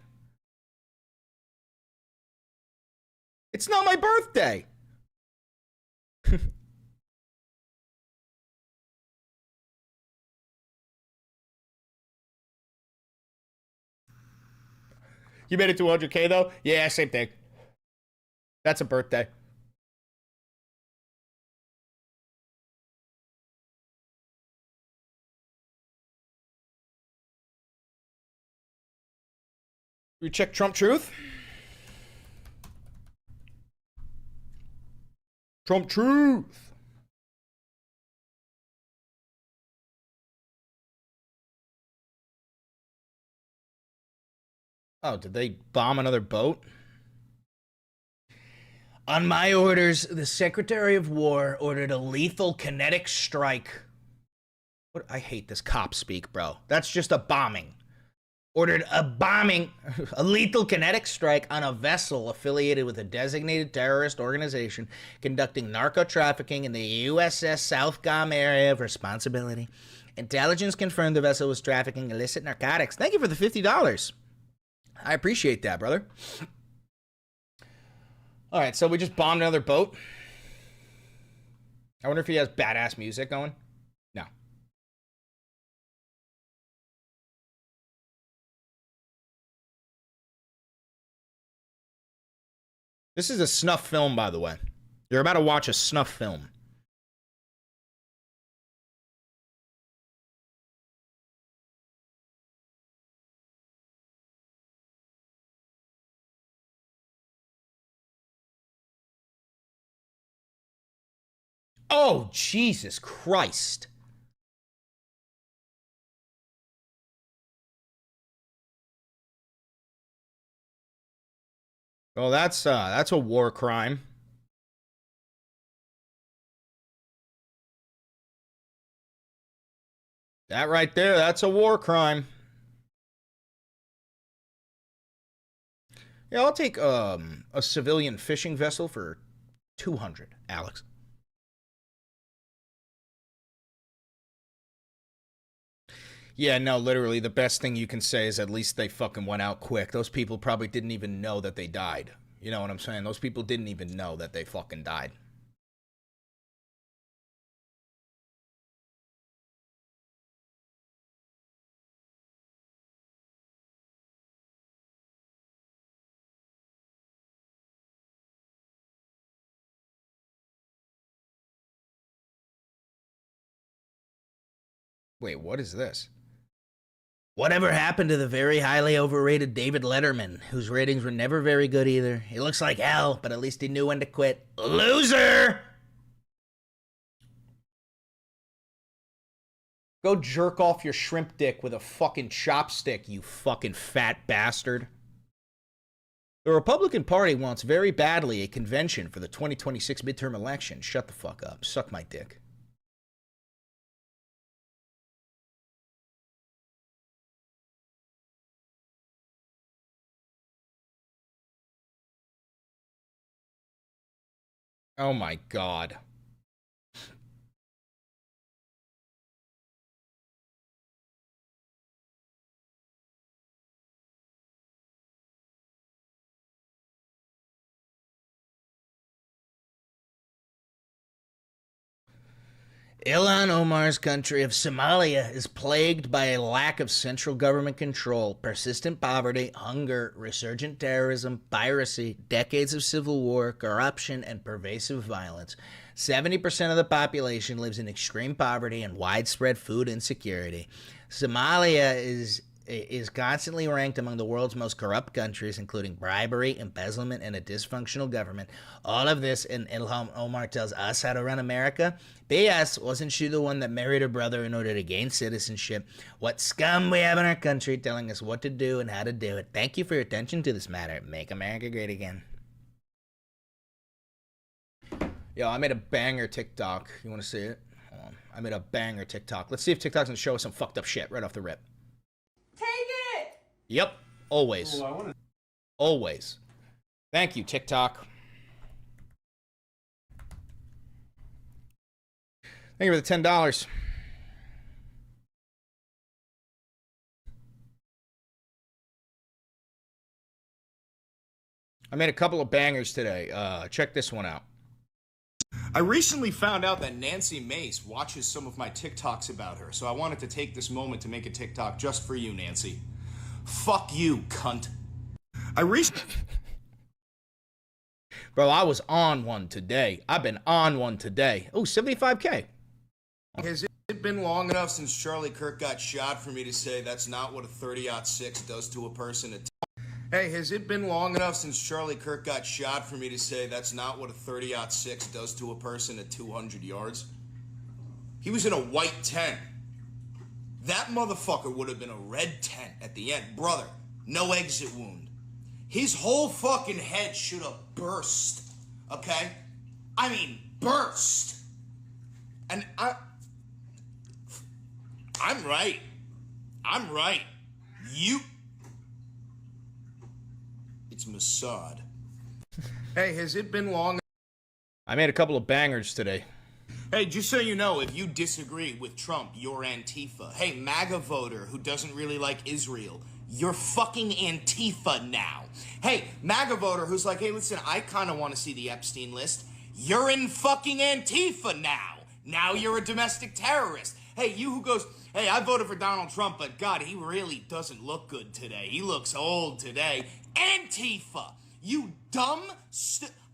Speaker 2: It's not my birthday. You made it to 100K though? Yeah, same thing. That's a birthday. You check Trump Truth? Trump Truth. Oh, did they bomb another boat? On my orders, the Secretary of War ordered a lethal kinetic strike. What? I hate this cop speak, bro. That's just a bombing. Ordered a bombing, a lethal kinetic strike on a vessel affiliated with a designated terrorist organization conducting narco trafficking in the USS South Guam area of responsibility. Intelligence confirmed the vessel was trafficking illicit narcotics. Thank you for the $50. I appreciate that, brother. All right, so we just bombed another boat. I wonder if he has badass music going. No. This is a snuff film, by the way. You're about to watch a snuff film. Oh, Jesus Christ. Well, that's a war crime. That right there, that's a war crime. Yeah, I'll take a civilian fishing vessel for 200, Alex. Yeah, no, literally, the best thing you can say is at least they fucking went out quick. Those people probably didn't even know that they died. You know what I'm saying? Those people didn't even know that they fucking died. Wait, what is this?
Speaker 4: Whatever happened to the very highly overrated David Letterman, whose ratings were never very good either? He looks like hell, but at least he knew when to quit. Loser!
Speaker 2: Go jerk off your shrimp dick with a fucking chopstick, you fucking fat bastard. The Republican Party wants very badly a convention for the 2026 midterm election. Shut the fuck up. Suck my dick. Oh my god.
Speaker 4: Ilhan Omar's country of Somalia is plagued by a lack of central government control, persistent poverty, hunger, resurgent terrorism, piracy, decades of civil war, corruption, and pervasive violence. 70% of the population lives in extreme poverty and widespread food insecurity. Somalia is constantly ranked among the world's most corrupt countries, including bribery, embezzlement, and a dysfunctional government. All of this, and Ilhan Omar tells us how to run America. B.S. Wasn't she the one that married her brother in order to gain citizenship? What scum we have in our country telling us what to do and how to do it. Thank you for your attention to this matter. Make America great again.
Speaker 2: Yo, I made a banger TikTok. You want to see it? Hold on. I made a banger TikTok. Let's see if TikTok's gonna show us some fucked up shit right off the rip.
Speaker 5: Take it!
Speaker 2: Yep. Always. Always. Thank you, TikTok. Thank you for the $10. I made a couple of bangers today. Check this one out.
Speaker 3: I recently found out that Nancy Mace watches some of my TikToks about her, so I wanted to take this moment to make a TikTok just for you, Nancy. Fuck you, cunt.
Speaker 2: Bro, I was on one today. I've been on one today. Oh, 75K.
Speaker 3: Has it been long enough since Charlie Kirk got shot for me to say that's not what a 30-06 does to a person at... Hey, has it been long enough since Charlie Kirk got shot for me to say that's not what a 30-06 does to a person at 200 yards? He was in a white tent. That motherfucker would have been a red tent at the end. Brother, no exit wound. His whole fucking head should have burst, okay? I mean, burst. And I'm right. I'm right. It's Mossad. Hey, has it been long?
Speaker 2: I made a couple of bangers today.
Speaker 3: Hey, just so you know, if you disagree with Trump, you're Antifa. Hey, MAGA voter who doesn't really like Israel, you're fucking Antifa now. Hey, MAGA voter who's like, hey, listen, I kind of want to see the Epstein list. You're in fucking Antifa now. Now you're a domestic terrorist. Hey, you who goes, hey, I voted for Donald Trump, but God, he really doesn't look good today. He looks old today. Antifa, you dumb,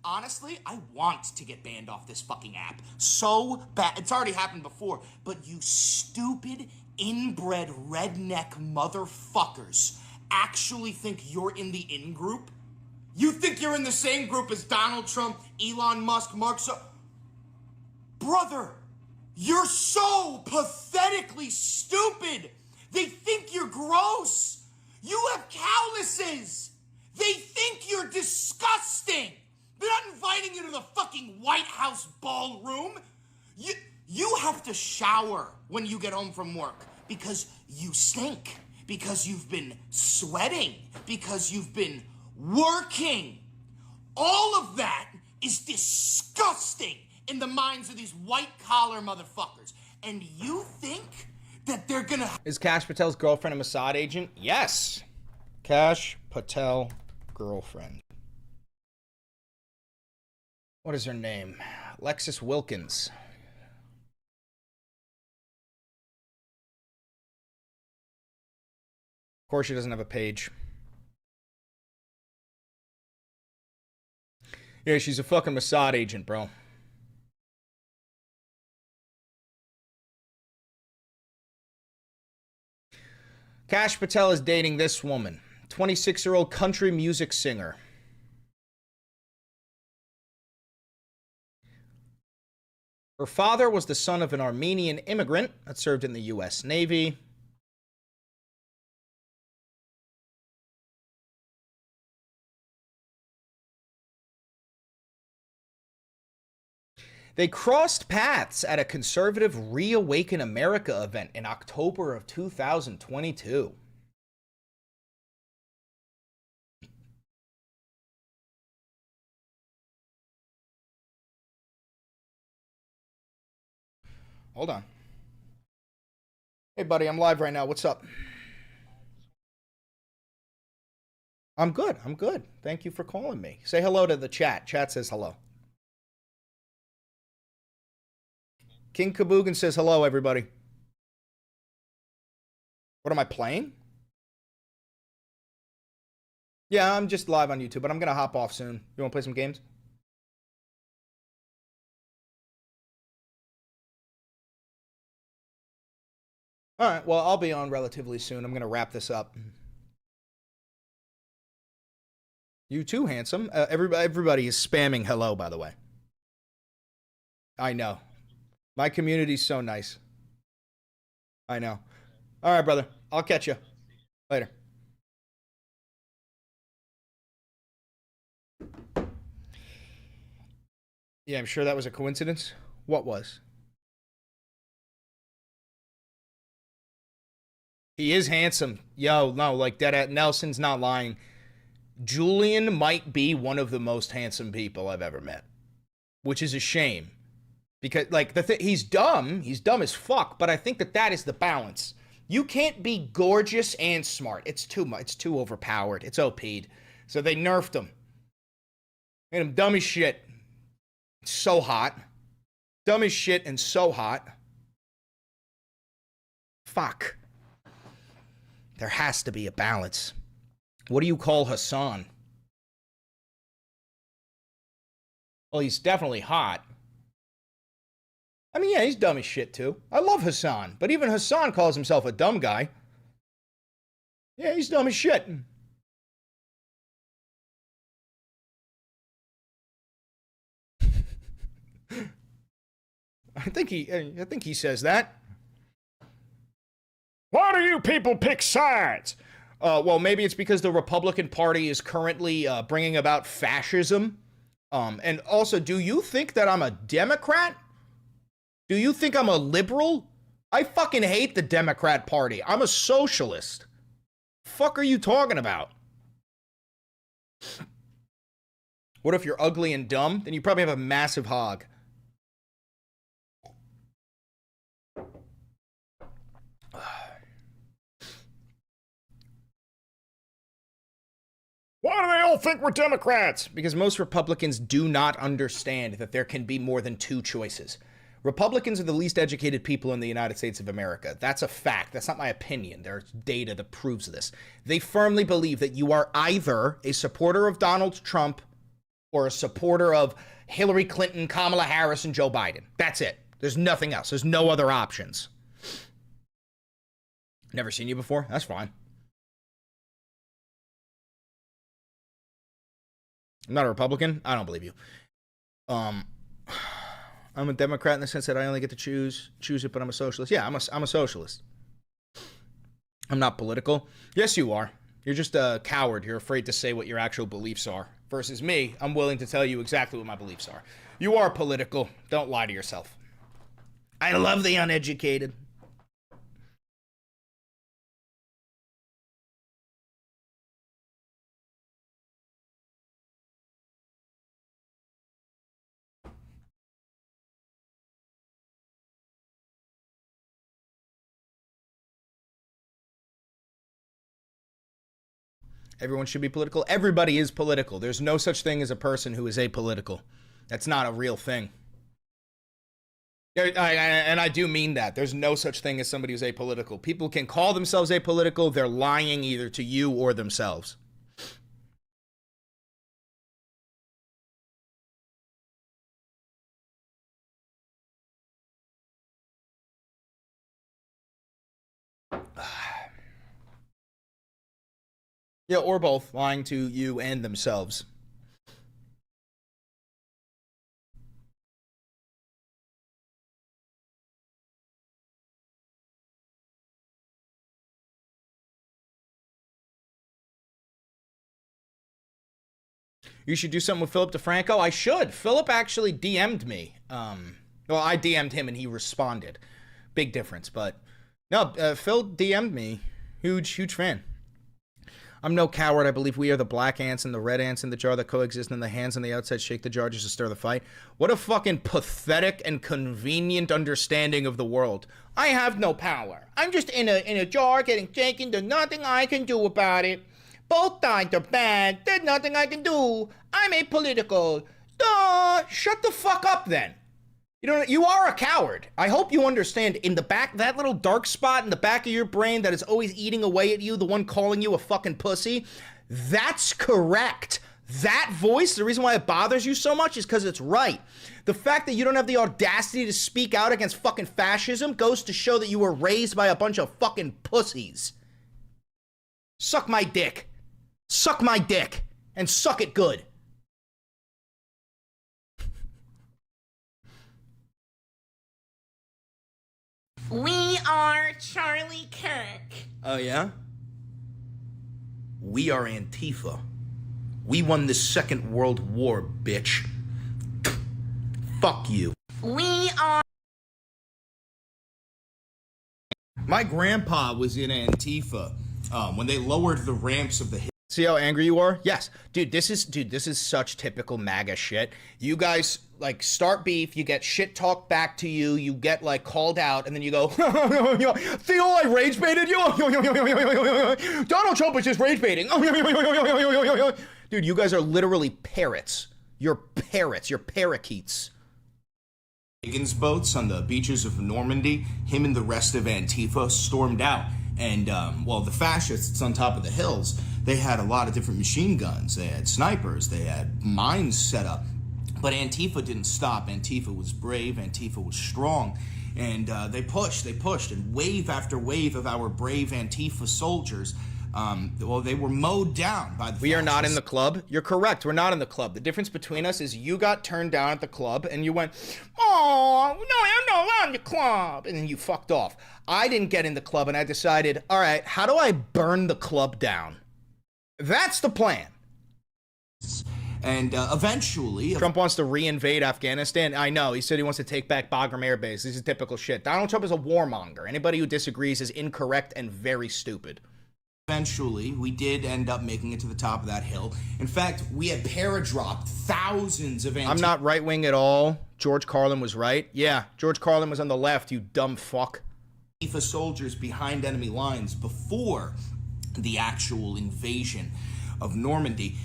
Speaker 3: honestly, I want to get banned off this fucking app so bad. It's already happened before, but you stupid, inbred, redneck motherfuckers actually think you're in the in-group? You think you're in the same group as Donald Trump, Elon Musk, Mark Zuckerberg? Brother, you're so pathetically stupid. They think you're gross. You have calluses. They think you're disgusting. They're not inviting you to the fucking White House ballroom. You have to shower when you get home from work because you stink, because you've been sweating, because you've been working. All of that is disgusting in the minds of these white-collar motherfuckers. And you think that they're gonna...
Speaker 2: Is Kash Patel's girlfriend a Mossad agent? Yes. Kash Patel, girlfriend. What is her name? Lexis Wilkins. Of course she doesn't have a page. Yeah, she's a fucking Mossad agent, bro. Kash Patel is dating this woman, 26-year-old country music singer. Her father was the son of an Armenian immigrant that served in the U.S. Navy. They crossed paths at a conservative Reawaken America event in October of 2022. Hold on. Hey, buddy, I'm live right now. What's up? I'm good. I'm good. Thank you for calling me. Say hello to the chat. Chat says hello. King Kaboogan says hello, everybody. What am I playing? Yeah, I'm just live on YouTube, but I'm going to hop off soon. You want to play some games? All right, well, I'll be on relatively soon. I'm going to wrap this up. You too, handsome. Everybody is spamming hello, by the way. I know. My community's so nice. I know. All right, brother. I'll catch you. Later. Yeah, I'm sure that was a coincidence. What was? He is handsome. Yo, no, like that. Nelson's not lying. Julian might be one of the most handsome people I've ever met, which is a shame. Because, like, he's dumb. He's dumb as fuck, but I think that is the balance. You can't be gorgeous and smart. It's too much. It's too overpowered. It's OP'd. So they nerfed him. Made him dumb as shit. So hot. Dumb as shit and so hot. Fuck. There has to be a balance. What do you call Hassan? Well, he's definitely hot. I mean, yeah, he's dumb as shit, too. I love Hassan, but even Hassan calls himself a dumb guy. Yeah, he's dumb as shit. I think he says that. Why do you people pick sides? Well, maybe it's because the Republican Party is currently bringing about fascism. And also, do you think that I'm a Democrat? Do you think I'm a liberal? I fucking hate the Democrat Party. I'm a socialist. Fuck are you talking about? What if you're ugly and dumb? Then you probably have a massive hog. Why do they all think we're Democrats? Because most Republicans do not understand that there can be more than two choices. Republicans are the least educated people in the United States of America. That's a fact. That's not my opinion. There's data that proves this. They firmly believe that you are either a supporter of Donald Trump or a supporter of Hillary Clinton, Kamala Harris, and Joe Biden. That's it. There's nothing else. There's no other options. Never seen you before? That's fine. I'm not a Republican. I don't believe you. I'm a Democrat in the sense that I only get to choose it, but I'm a socialist. Yeah, I'm a socialist. I'm not political. Yes, you are. You're just a coward. You're afraid to say what your actual beliefs are. Versus me, I'm willing to tell you exactly what my beliefs are. You are political. Don't lie to yourself.
Speaker 1: I love the uneducated.
Speaker 2: Everyone should be political. Everybody is political. There's no such thing as a person who is apolitical. That's not a real thing. And I do mean that. There's no such thing as somebody who's apolitical. People can call themselves apolitical. They're lying either to you or themselves. Yeah, or both. Lying to you and themselves. You should do something with Philip DeFranco. I should. Philip actually DM'd me. Well, I DM'd him and he responded. Big difference, but no, Phil DM'd me. Huge fan. I'm no coward. I believe we are the black ants and the red ants in the jar that coexist, and the hands on the outside shake the jar just to stir the fight. What a fucking pathetic and convenient understanding of the world. I have no power. I'm just in a jar getting shaken. There's nothing I can do about it. Both sides are bad. There's nothing I can do. I'm apolitical. Duh. Shut the fuck up then. You are a coward. I hope you understand. In the back, that little dark spot in the back of your brain that is always eating away at you, the one calling you a fucking pussy, that's correct. That voice, the reason why it bothers you so much is because it's right. The fact that you don't have the audacity to speak out against fucking fascism goes to show that you were raised by a bunch of fucking pussies. Suck my dick. Suck my dick. And suck it good.
Speaker 4: We are Charlie Kirk.
Speaker 3: Oh, yeah? We are Antifa. We won the Second World War, bitch. Fuck you.
Speaker 4: We are...
Speaker 3: My grandpa was in Antifa when they lowered the ramps of the hill.
Speaker 2: See how angry you are? Yes. Dude, this is such typical MAGA shit. You guys, like, start beef, you get shit talked back to you, you get, like, called out, and then you go, Theo, I rage baited you? Donald Trump was just rage baiting. Dude, you guys are literally parrots. You're parrots. You're parakeets.
Speaker 3: Higgins boats on the beaches of Normandy, him and the rest of Antifa stormed out. And, well, the fascists on top of the hills, they had a lot of different machine guns. They had snipers. They had mines set up. But Antifa didn't stop. Antifa was brave. Antifa was strong. And they pushed. And wave after wave of our brave Antifa soldiers, well, they were mowed down by the
Speaker 2: We are not in the club. You're correct. We're not in the club. The difference between us is you got turned down at the club and you went, oh, no, I'm not allowed in the club. And then you fucked off. I didn't get in the club and I decided, all right, how do I burn the club down? That's the plan.
Speaker 3: And eventually...
Speaker 2: Trump wants to reinvade Afghanistan. I know. He said he wants to take back Bagram Air Base. This is typical shit. Donald Trump is a warmonger. Anybody who disagrees is incorrect and very stupid.
Speaker 3: Eventually, we did end up making it to the top of that hill. In fact, we had paradropped thousands of...
Speaker 2: I'm not right-wing at all. George Carlin was right. Yeah, George Carlin was on the left, you dumb fuck.
Speaker 3: Antifa soldiers behind enemy lines before the actual invasion of Normandy.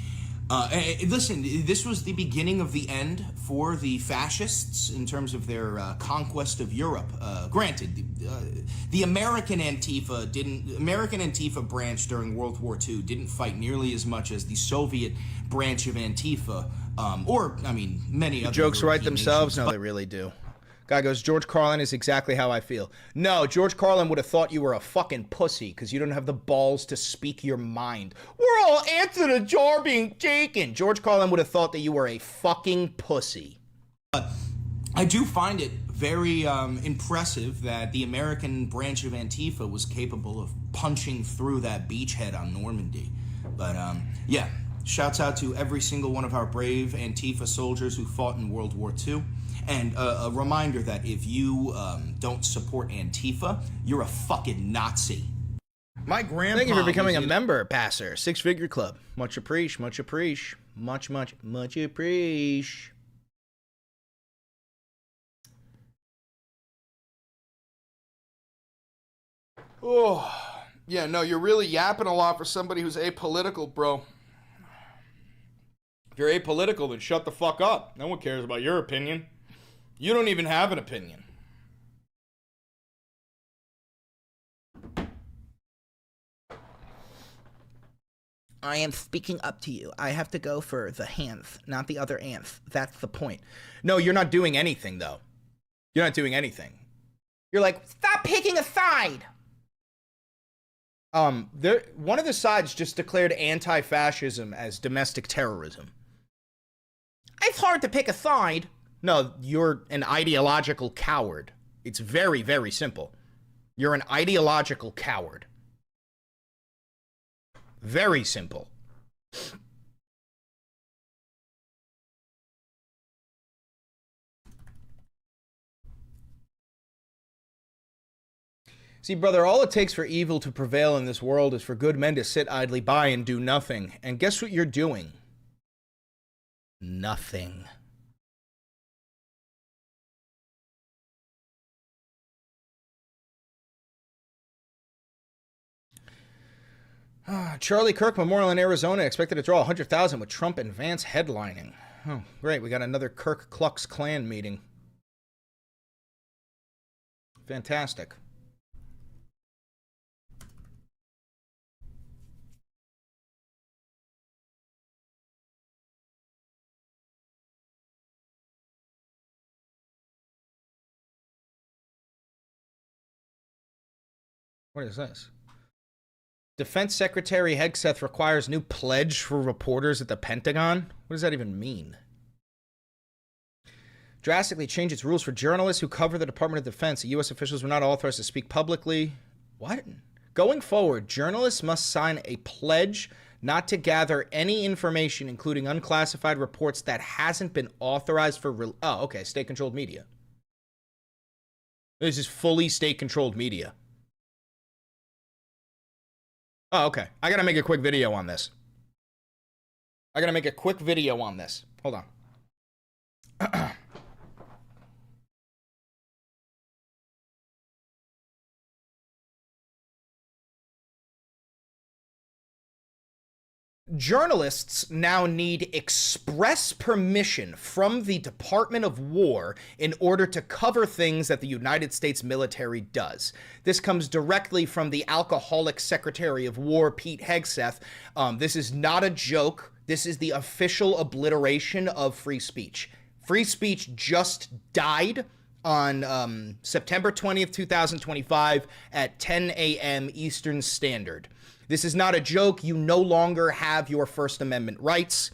Speaker 3: Listen, this was the beginning of the end for the fascists in terms of their conquest of Europe. Granted, the American Antifa branch during World War II didn't fight nearly as much as the Soviet branch of Antifa, or, I mean, many other
Speaker 2: Jokes write
Speaker 3: European
Speaker 2: themselves?
Speaker 3: nations.
Speaker 2: No, they really do. Guy goes, George Carlin is exactly how I feel. No, George Carlin would have thought you were a fucking pussy because you don't have the balls to speak your mind. We're all ants in a jar being shaken. George Carlin would have thought that you were a fucking pussy.
Speaker 3: But I do find it very impressive that the American branch of Antifa was capable of punching through that beachhead on Normandy. But yeah, shouts out to every single one of our brave Antifa soldiers who fought in World War II. And a reminder that if you don't support Antifa, you're a fucking Nazi. My grandpa.
Speaker 2: Thank you for becoming a
Speaker 3: was
Speaker 2: member, Passer. Six-figure club. Much appreciate, much appreciate. Much appreciate.
Speaker 1: Oh, yeah, no, you're really yapping a lot for somebody who's apolitical, bro. If you're apolitical, then shut the fuck up. No one cares about your opinion. You don't even have an opinion.
Speaker 2: I am speaking up to you. I have to go for the hands, not the other ants. That's the point. No, you're not doing anything, though. You're not doing anything. You're like, stop picking a side. One of the sides just declared anti-fascism as domestic terrorism. It's hard to pick a side. No, you're an ideological coward. It's very, very simple. You're an ideological coward. Very simple. See, brother, all it takes for evil to prevail in this world is for good men to sit idly by and do nothing. And guess what you're doing? Nothing. Charlie Kirk Memorial in Arizona expected to draw 100,000 with Trump and Vance headlining. Oh, great. We got another Kirk Klux Klan meeting. Fantastic. What is this? Defense Secretary Hegseth requires new pledge for reporters at the Pentagon? What does that even mean? Drastically change its rules for journalists who cover the Department of Defense. U.S. officials were not authorized to speak publicly. What? Going forward, journalists must sign a pledge not to gather any information, including unclassified reports, that hasn't been authorized for... Oh, okay, state-controlled media. This is fully state-controlled media. Oh, okay. I gotta make a quick video on this. Hold on. Journalists now need express permission from the Department of War in order to cover things that the United States military does. This comes directly from the alcoholic Secretary of War, Pete Hegseth. This is not a joke. This is the official obliteration of free speech. Free speech just died on September 20th, 2025 at 10 a.m. Eastern Standard. This is not a joke. You no longer have your First Amendment rights.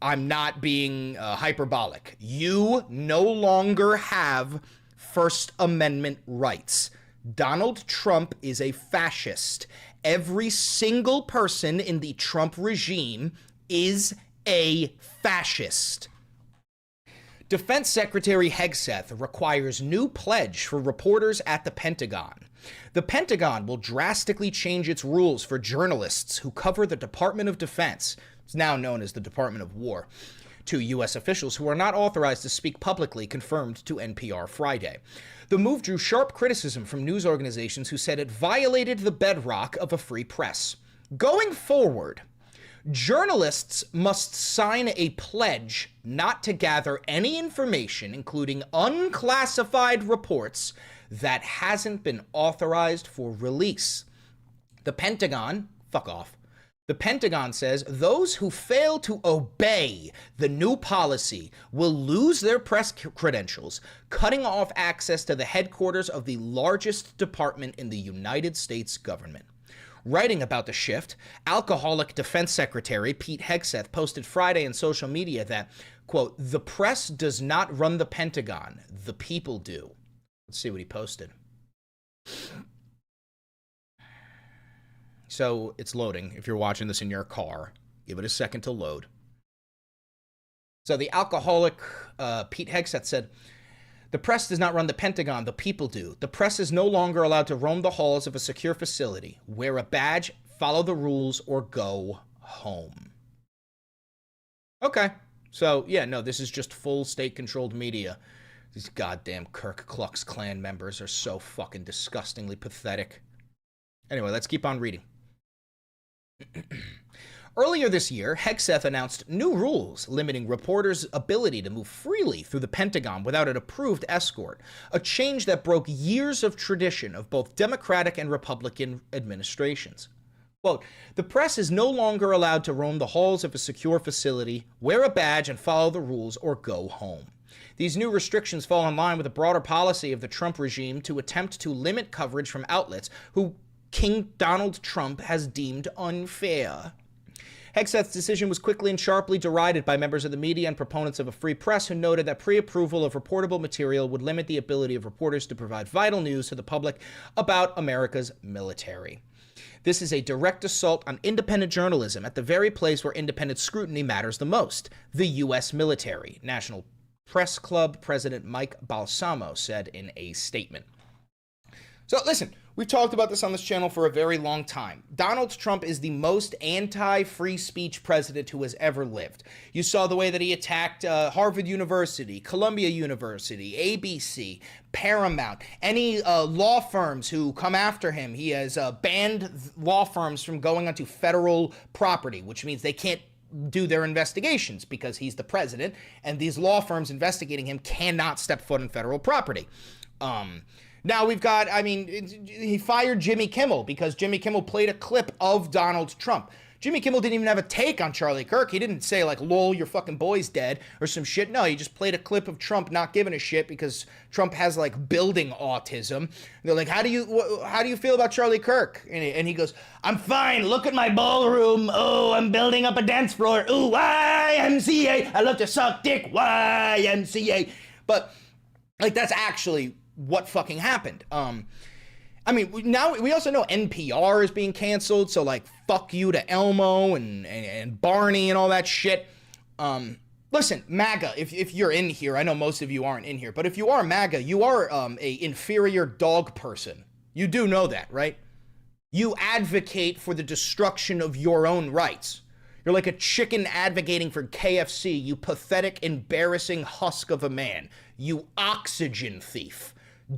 Speaker 2: I'm not being hyperbolic. You no longer have First Amendment rights. Donald Trump is a fascist. Every single person in the Trump regime is a fascist. Defense Secretary Hegseth requires new pledge for reporters at the Pentagon. The Pentagon will drastically change its rules for journalists who cover the Department of Defense, it's now known as the Department of War, to U.S. officials who are not authorized to speak publicly, confirmed to NPR Friday. The move drew sharp criticism from news organizations who said it violated the bedrock of a free press. Going forward, journalists must sign a pledge not to gather any information, including unclassified reports, that hasn't been authorized for release. The Pentagon, fuck off. The Pentagon says those who fail to obey the new policy will lose their press credentials, cutting off access to the headquarters of the largest department in the United States government. Writing about the shift, alcoholic Defense Secretary Pete Hegseth posted Friday on social media that, quote, "The press does not run the Pentagon, the people do." Let's see what he posted. So it's loading. If you're watching this in your car, give it a second to load. So the alcoholic Pete Hegseth said, "The press does not run the Pentagon, the people do. The press is no longer allowed to roam the halls of a secure facility. Wear a badge, follow the rules, or go home." Okay. So, yeah, no, this is just full state-controlled media. These goddamn Kirk Klux Klan members are so fucking disgustingly pathetic. Anyway, let's keep on reading. Earlier this year, Hegseth announced new rules limiting reporters' ability to move freely through the Pentagon without an approved escort, a change that broke years of tradition of both Democratic and Republican administrations. Quote, "The press is no longer allowed to roam the halls of a secure facility, wear a badge, and follow the rules, or go home. These new restrictions fall in line with a broader policy of the Trump regime to attempt to limit coverage from outlets who King Donald Trump has deemed unfair." Hegseth's decision was quickly and sharply derided by members of the media and proponents of a free press who noted that pre-approval of reportable material would limit the ability of reporters to provide vital news to the public about America's military. This is a direct assault on independent journalism at the very place where independent scrutiny matters the most, the U.S. military, National Press Club President Mike Balsamo said in a statement. So listen, we've talked about this on this channel for a very long time. Donald Trump is the most anti-free speech president who has ever lived. You saw the way that he attacked Harvard University, Columbia University, ABC, Paramount, any law firms who come after him. He has banned law firms from going onto federal property, which means they can't do their investigations because he's the president, and these law firms investigating him cannot step foot on federal property. Now we've got, he fired Jimmy Kimmel because Jimmy Kimmel played a clip of Donald Trump. Jimmy Kimmel didn't even have a take on Charlie Kirk. He didn't say like, "Lol, your fucking boy's dead," or some shit. No, he just played a clip of Trump not giving a shit because Trump has like building autism. And they're like, how do you feel about Charlie Kirk? And he goes, "I'm fine. Look at my ballroom. Oh, I'm building up a dance floor. Ooh, YMCA. I love to suck dick. YMCA." But like, that's actually what fucking happened. Now we also know NPR is being canceled, so like, fuck you to Elmo and Barney and all that shit. Listen, MAGA, if you're in here, I know most of you aren't in here, but if you are MAGA, you are a inferior dog person. You do know that, right? You advocate for the destruction of your own rights. You're like a chicken advocating for KFC, you pathetic, embarrassing husk of a man. You oxygen thief.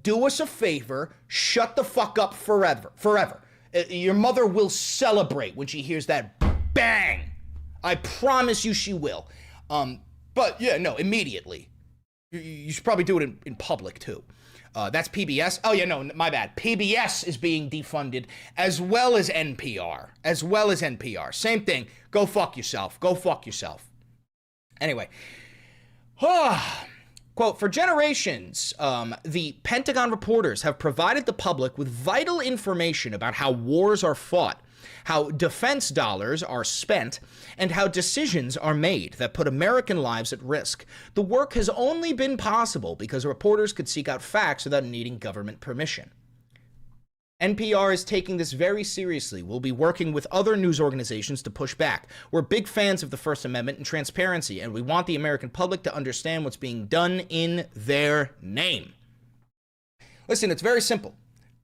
Speaker 2: Do us a favor, shut the fuck up forever. Your mother will celebrate when she hears that bang. I promise you she will. But yeah, no, immediately. You should probably do it in public too. That's PBS. Oh yeah, no, my bad. PBS is being defunded as well as NPR. Same thing. Go fuck yourself. Anyway. Quote, "For generations, the Pentagon reporters have provided the public with vital information about how wars are fought, how defense dollars are spent, and how decisions are made that put American lives at risk. The work has only been possible because reporters could seek out facts without needing government permission. NPR is taking this very seriously. We'll be working with other news organizations to push back. We're big fans of the First Amendment and transparency, and we want the American public to understand what's being done in their name." Listen, it's very simple.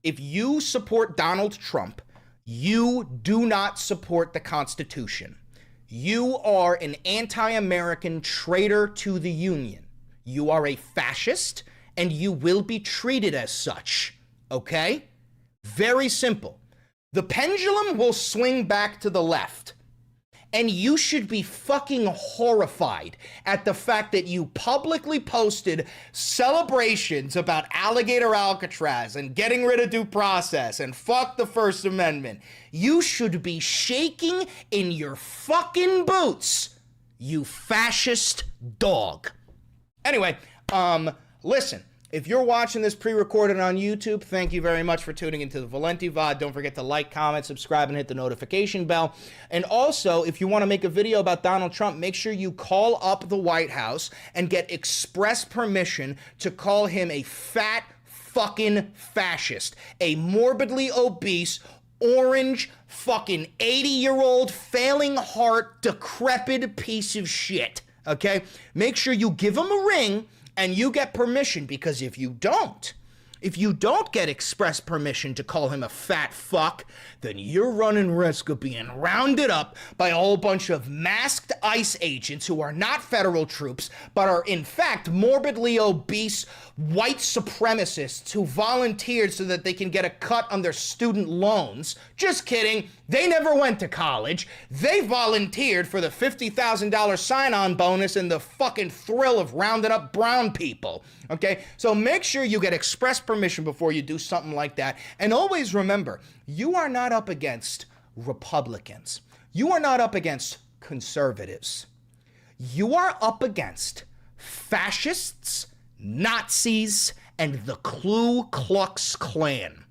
Speaker 2: If you support Donald Trump, you do not support the Constitution. You are an anti-American traitor to the Union. You are a fascist, and you will be treated as such, okay? Very simple. The pendulum will swing back to the left. And you should be fucking horrified at the fact that you publicly posted celebrations about Alligator Alcatraz and getting rid of due process and fuck the First Amendment. You should be shaking in your fucking boots, you fascist dog. Anyway, listen. If you're watching this pre-recorded on YouTube, thank you very much for tuning into the Valenti VOD. Don't forget to like, comment, subscribe, and hit the notification bell. And also, if you want to make a video about Donald Trump, make sure you call up the White House and get express permission to call him a fat fucking fascist, a morbidly obese, orange, fucking 80-year-old, failing heart, decrepit piece of shit, okay? Make sure you give him a ring and you get permission, because if you don't get express permission to call him a fat fuck, then you're running risk of being rounded up by a whole bunch of masked ICE agents who are not federal troops, but are in fact morbidly obese white supremacists who volunteered so that they can get a cut on their student loans. Just kidding. They never went to college. They volunteered for the $50,000 sign-on bonus and the fucking thrill of rounding up brown people. Okay? So make sure you get express permission before you do something like that. And always remember, you are not up against Republicans. You are not up against conservatives. You are up against fascists, Nazis, and the Ku Klux Klan.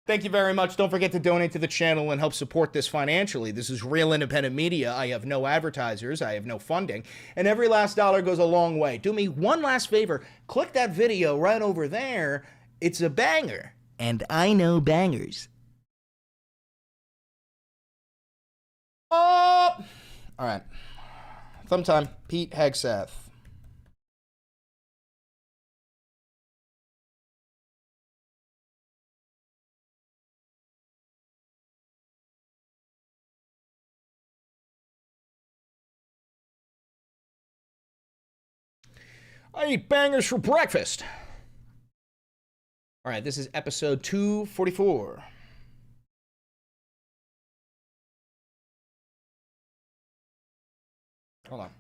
Speaker 2: Thank you very much. Don't forget to donate to the channel and help support this financially. This is real independent media. I have no advertisers. I have no funding. And every last dollar goes a long way. Do me one last favor. Click that video right over there. It's a banger. And I know bangers. Oh! All right. Thumb time. Pete Hegseth. I eat bangers for breakfast. All right, this is episode 244. Hold on.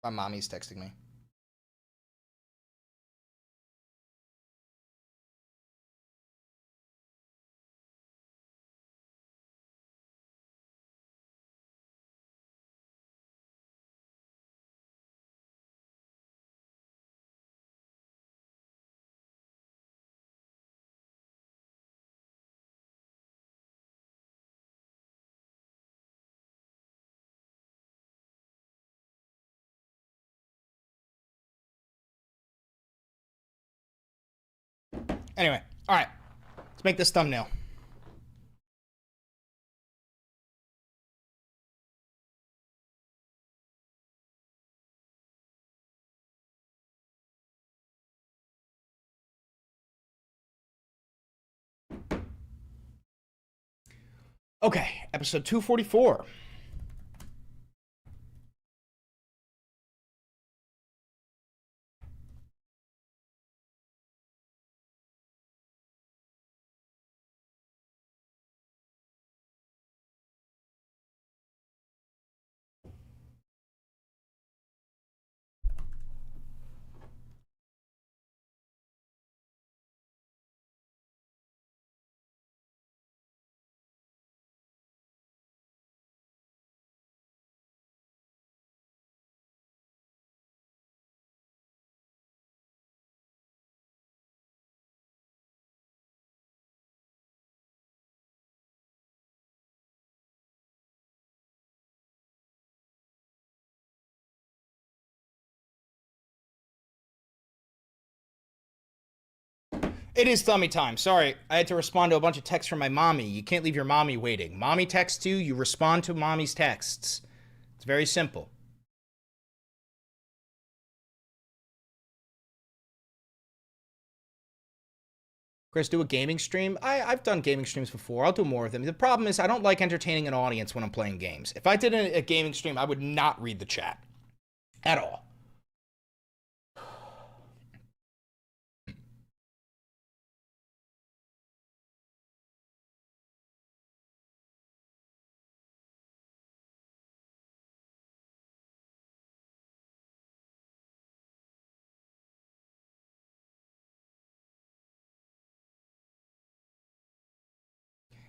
Speaker 2: My mommy's texting me. Anyway, all right, let's make this thumbnail. Okay, episode 244. It is thummy time. Sorry, I had to respond to a bunch of texts from my mommy. You can't leave your mommy waiting. Mommy texts you, you respond to mommy's texts. It's very simple. Chris, do a gaming stream? I've done gaming streams before. I'll do more of them. The problem is I don't like entertaining an audience when I'm playing games. If I did a gaming stream, I would not read the chat. At all.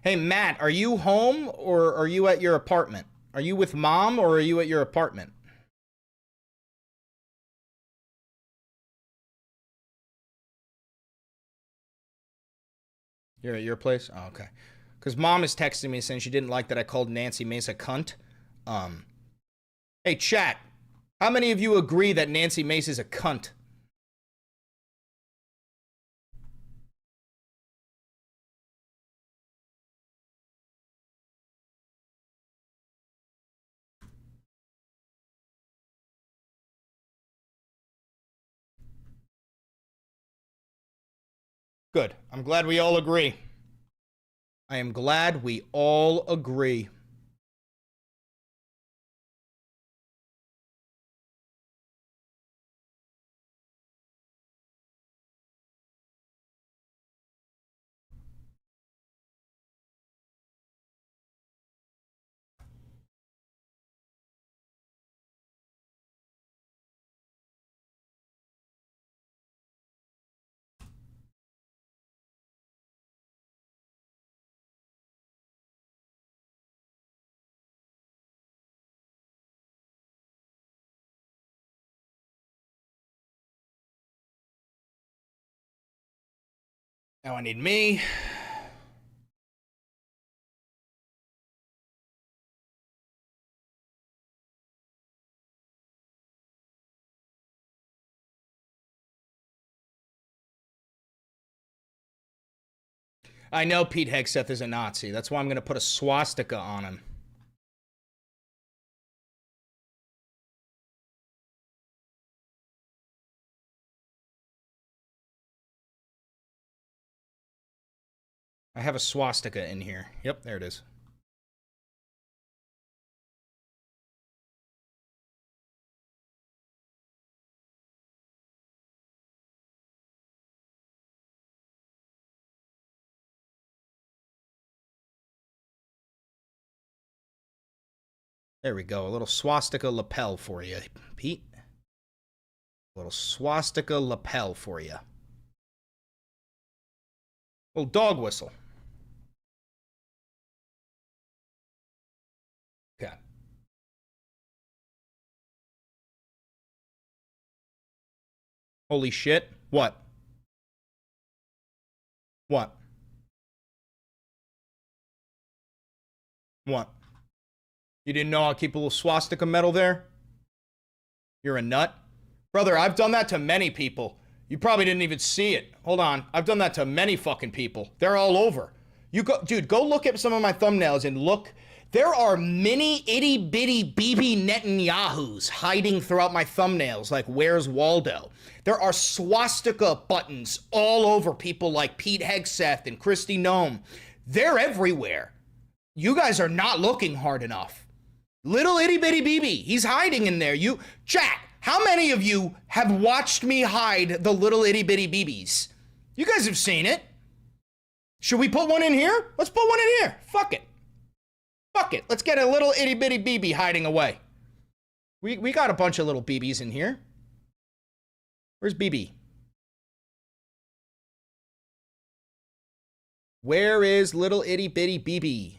Speaker 2: Hey, Matt, are you home or are you at your apartment? Are you with mom or are you at your apartment? You're at your place? Oh, okay. Because Mom is texting me saying she didn't like that I called Nancy Mace a cunt. Hey, chat. How many of you agree that Nancy Mace is a cunt? Good. I'm glad we all agree. I am glad we all agree. Now I need me. I know Pete Hegseth is a Nazi. That's why I'm going to put a swastika on him. I have a swastika in here. Yep, there it is. There we go. A little swastika lapel for you, Pete. A little swastika lapel for you. Little dog whistle. Okay. Holy shit. What? What? What? You didn't know I'll keep a little swastika medal there? You're a nut? Brother, I've done that to many people. You probably didn't even see it. Hold on. I've done that to many fucking people. They're all over. You go, dude, go look at some of my thumbnails and look. There are many itty bitty Bibi Netanyahus hiding throughout my thumbnails, like Where's Waldo? There are swastika buttons all over people like Pete Hegseth and Kristi Noem. They're everywhere. You guys are not looking hard enough. Little itty bitty Bibi, he's hiding in there. You, chat, how many of you have watched me hide the little itty bitty Bibis? You guys have seen it. Should we put one in here? Let's put one in here. Fuck it. Fuck it. Let's get a little itty bitty Bibi hiding away. We got a bunch of little Bibis in here. Where's Bibi? Where is little itty bitty Bibi?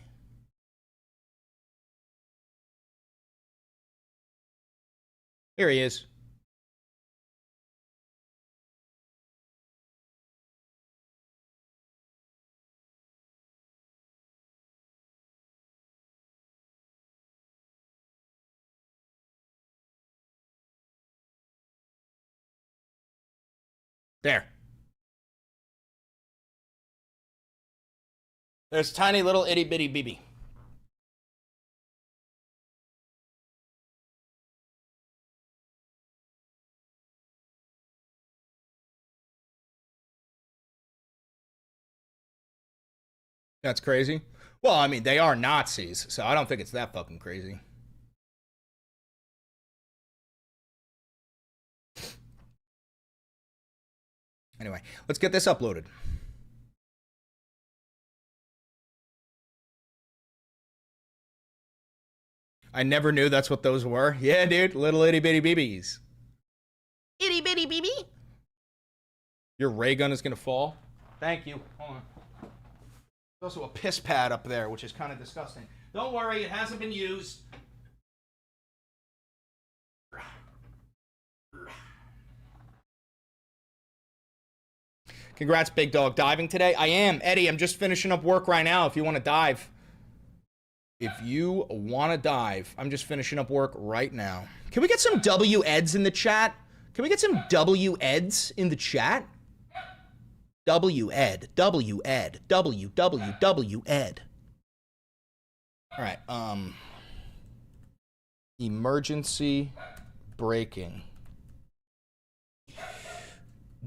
Speaker 2: Here he is. There. There's tiny little itty bitty Bibi. That's crazy. Well, I mean, they are Nazis, so I don't think it's that fucking crazy. Anyway, let's get this uploaded. I never knew that's what those were. Yeah, dude, little itty bitty BBs.
Speaker 4: Itty bitty BB?
Speaker 2: Your ray gun is gonna fall. Thank you. Hold on. There's also a piss pad up there, which is kind of disgusting. Don't worry, it hasn't been used. Congrats, big dog. Diving today? I am. Eddie, I'm just finishing up work right now if you want to dive. If you want to dive, I'm just finishing up work right now. Can we get some W-Eds in the chat? Can we get some W-Eds in the chat? W-Ed, W-Ed, W-W-W-Ed. All right, emergency breaking.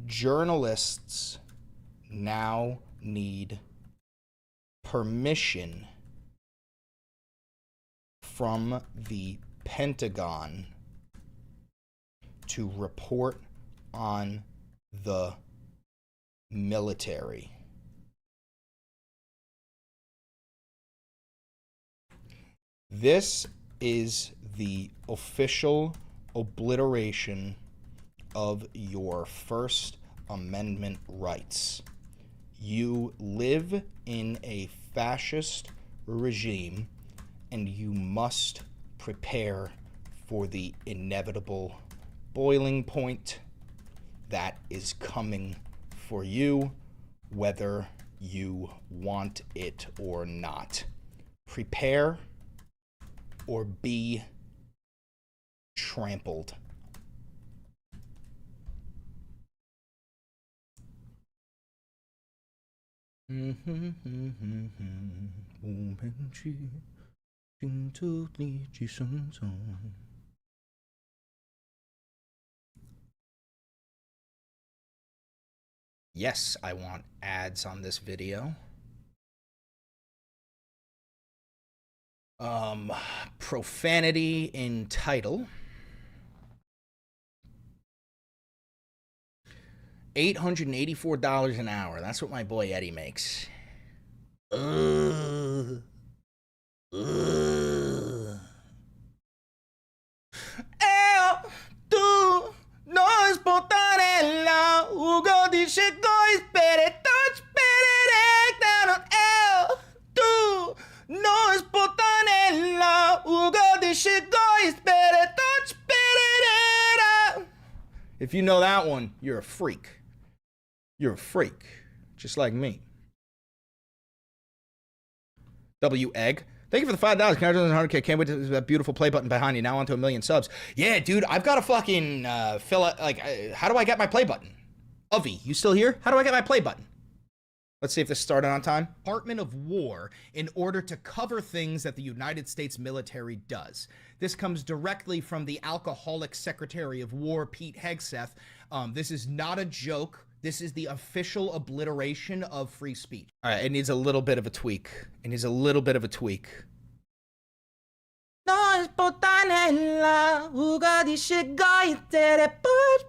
Speaker 2: Journalists now need permission from the Pentagon to report on the military. This is the official obliteration of your First Amendment rights. You live in a fascist regime, and you must prepare for the inevitable boiling point that is coming for you, whether you want it or not. Prepare or be trampled. Yes, I want ads on this video. Profanity in title. $884 an hour. That's what my boy Eddie makes. Tú no es botarella, Hugo dice go espere, touch tú no es botanella, Hugo dice go espere, touch. If you know that one, you're a freak. You're a freak, just like me. W Egg. Thank you for the $5. Congratulations on 100K. Can't wait to that beautiful play button behind you. Now onto 1 million subs. Yeah, dude, I've got to fucking fill out, like, how do I get my play button? Ovi, you still here? How do I get my play button? Let's see if this started on time. Department of War in order to cover things that the United States military does. This comes directly from the alcoholic Secretary of War, Pete Hegseth. This is not a joke. This is the official obliteration of free speech. All right, it needs a little bit of a tweak. It needs a little bit of a tweak. No es botanella, Hugo dice go tere push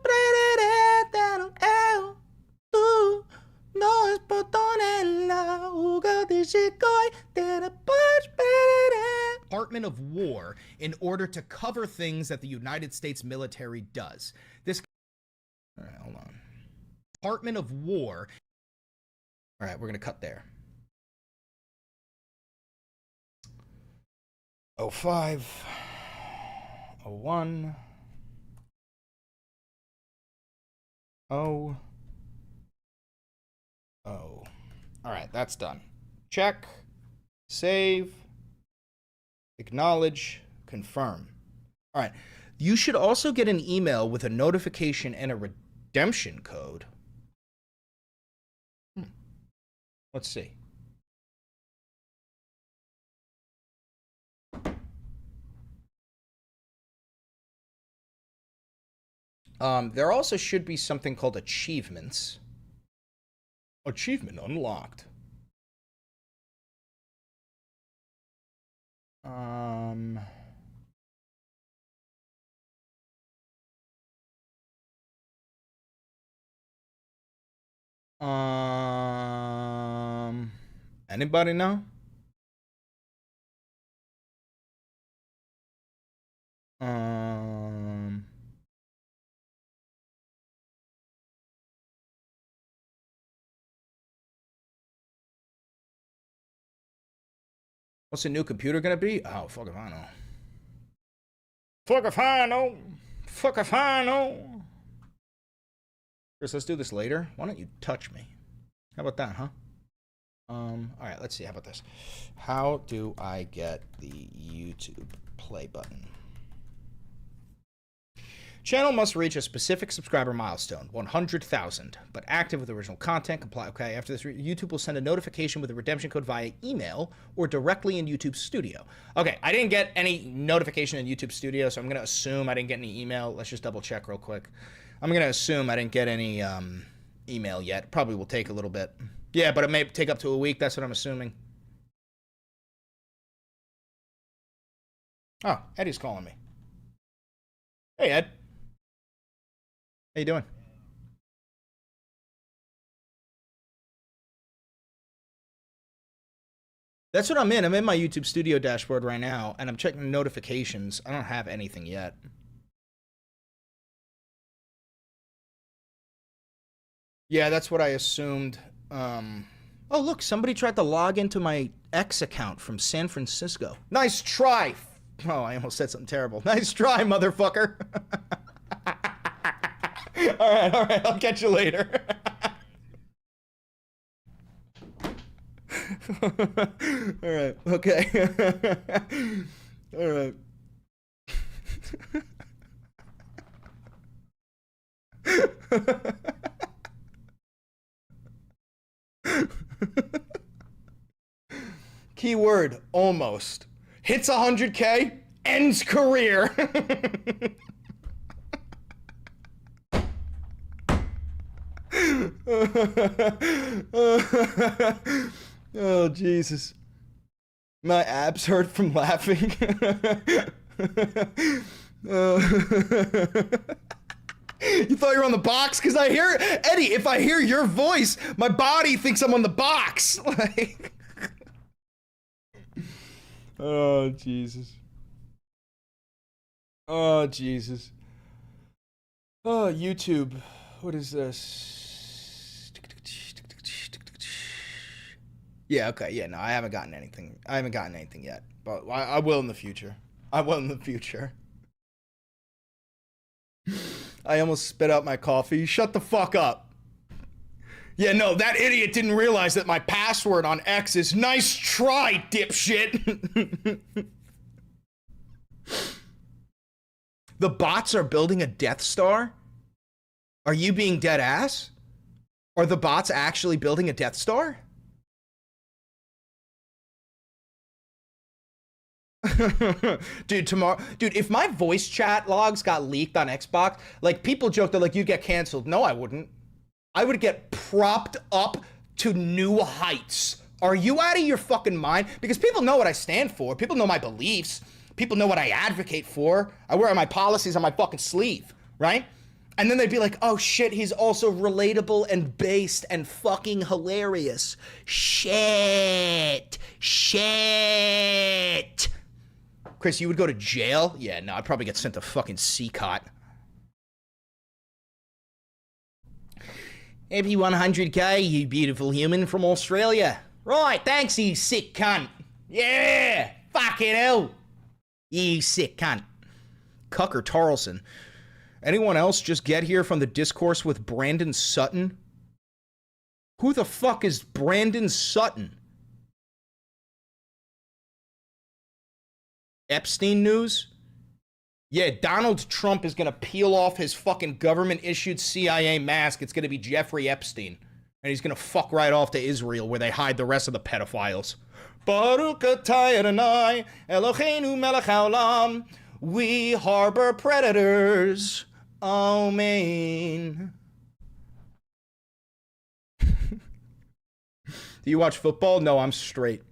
Speaker 2: tú. No es botanella, Hugo dice go tere push. Department of War in order to cover things that the United States military does. This. All right, hold on. Department of War. All right, we're going to cut there. 05, 01, 0, 0. All right, that's done. Check, save, acknowledge, confirm. All right, you should also get an email with a notification and a redemption code. Let's see. There also should be something called achievements. Achievement unlocked. Anybody know? What's the new computer gonna be? Oh, fuck if I know. Fuck if I know. Fuck if I know. Chris, let's do this later. Why don't you touch me? How about that, huh? All right, let's see. How about this? How do I get the YouTube play button? Channel must reach a specific subscriber milestone, 100,000, but active with original content. Comply. Okay, after this, YouTube will send a notification with a redemption code via email or directly in YouTube Studio. Okay, I didn't get any notification in YouTube Studio, so I'm going to assume I didn't get any email. Let's just double check real quick. I'm going to assume I didn't get any email yet. Probably will take a little bit. Yeah, but it may take up to a week. That's what I'm assuming. Oh, Eddie's calling me. Hey, Ed. How you doing? That's what I'm in. I'm in my YouTube Studio dashboard right now, and I'm checking notifications. I don't have anything yet. Yeah, that's what I assumed. Oh, look, somebody tried to log into my X account from San Francisco. Nice try. Oh, I almost said something terrible. Nice try, motherfucker. All right, I'll catch you later. All right, okay. All right. Keyword, almost. Hits 100K, ends career. Oh, Jesus. My abs hurt from laughing. You thought you were on the box? Because I hear, Eddie, if I hear your voice, my body thinks I'm on the box. Like, oh, Jesus. Oh, Jesus. Oh, YouTube. What is this? Yeah, okay, yeah, no, I haven't gotten anything. I haven't gotten anything yet. But I will in the future. I will in the future. I almost spit out my coffee. Shut the fuck up. Yeah, no, that idiot didn't realize that my password on X is nice try, dipshit. The bots are building a Death Star? Are you being dead ass? Are the bots actually building a Death Star? Dude, tomorrow, dude, if my voice chat logs got leaked on Xbox, like, people joke that, like, you'd get canceled. No, I wouldn't. I would get propped up to new heights. Are you out of your fucking mind? Because people know what I stand for. People know my beliefs. People know what I advocate for. I wear my policies on my fucking sleeve, right? And then they'd be like, oh shit, he's also relatable and based and fucking hilarious. Shit. Chris, you would go to jail? Yeah, no, I'd probably get sent to fucking CCOT. Happy 100K, you beautiful human from Australia. Right, thanks, you sick cunt. Yeah, fucking hell. You sick cunt. Cucker Tarleson. Anyone else just get here from the discourse with Brandon Sutton? Who the fuck is Brandon Sutton? Epstein news? Yeah, Donald Trump is gonna peel off his fucking government-issued CIA mask. It's gonna be Jeffrey Epstein. And he's gonna fuck right off to Israel where they hide the rest of the pedophiles. Baruch atah Adonai, Eloheinu melech haolam. We harbor predators. Amen. Do you watch football? No, I'm straight.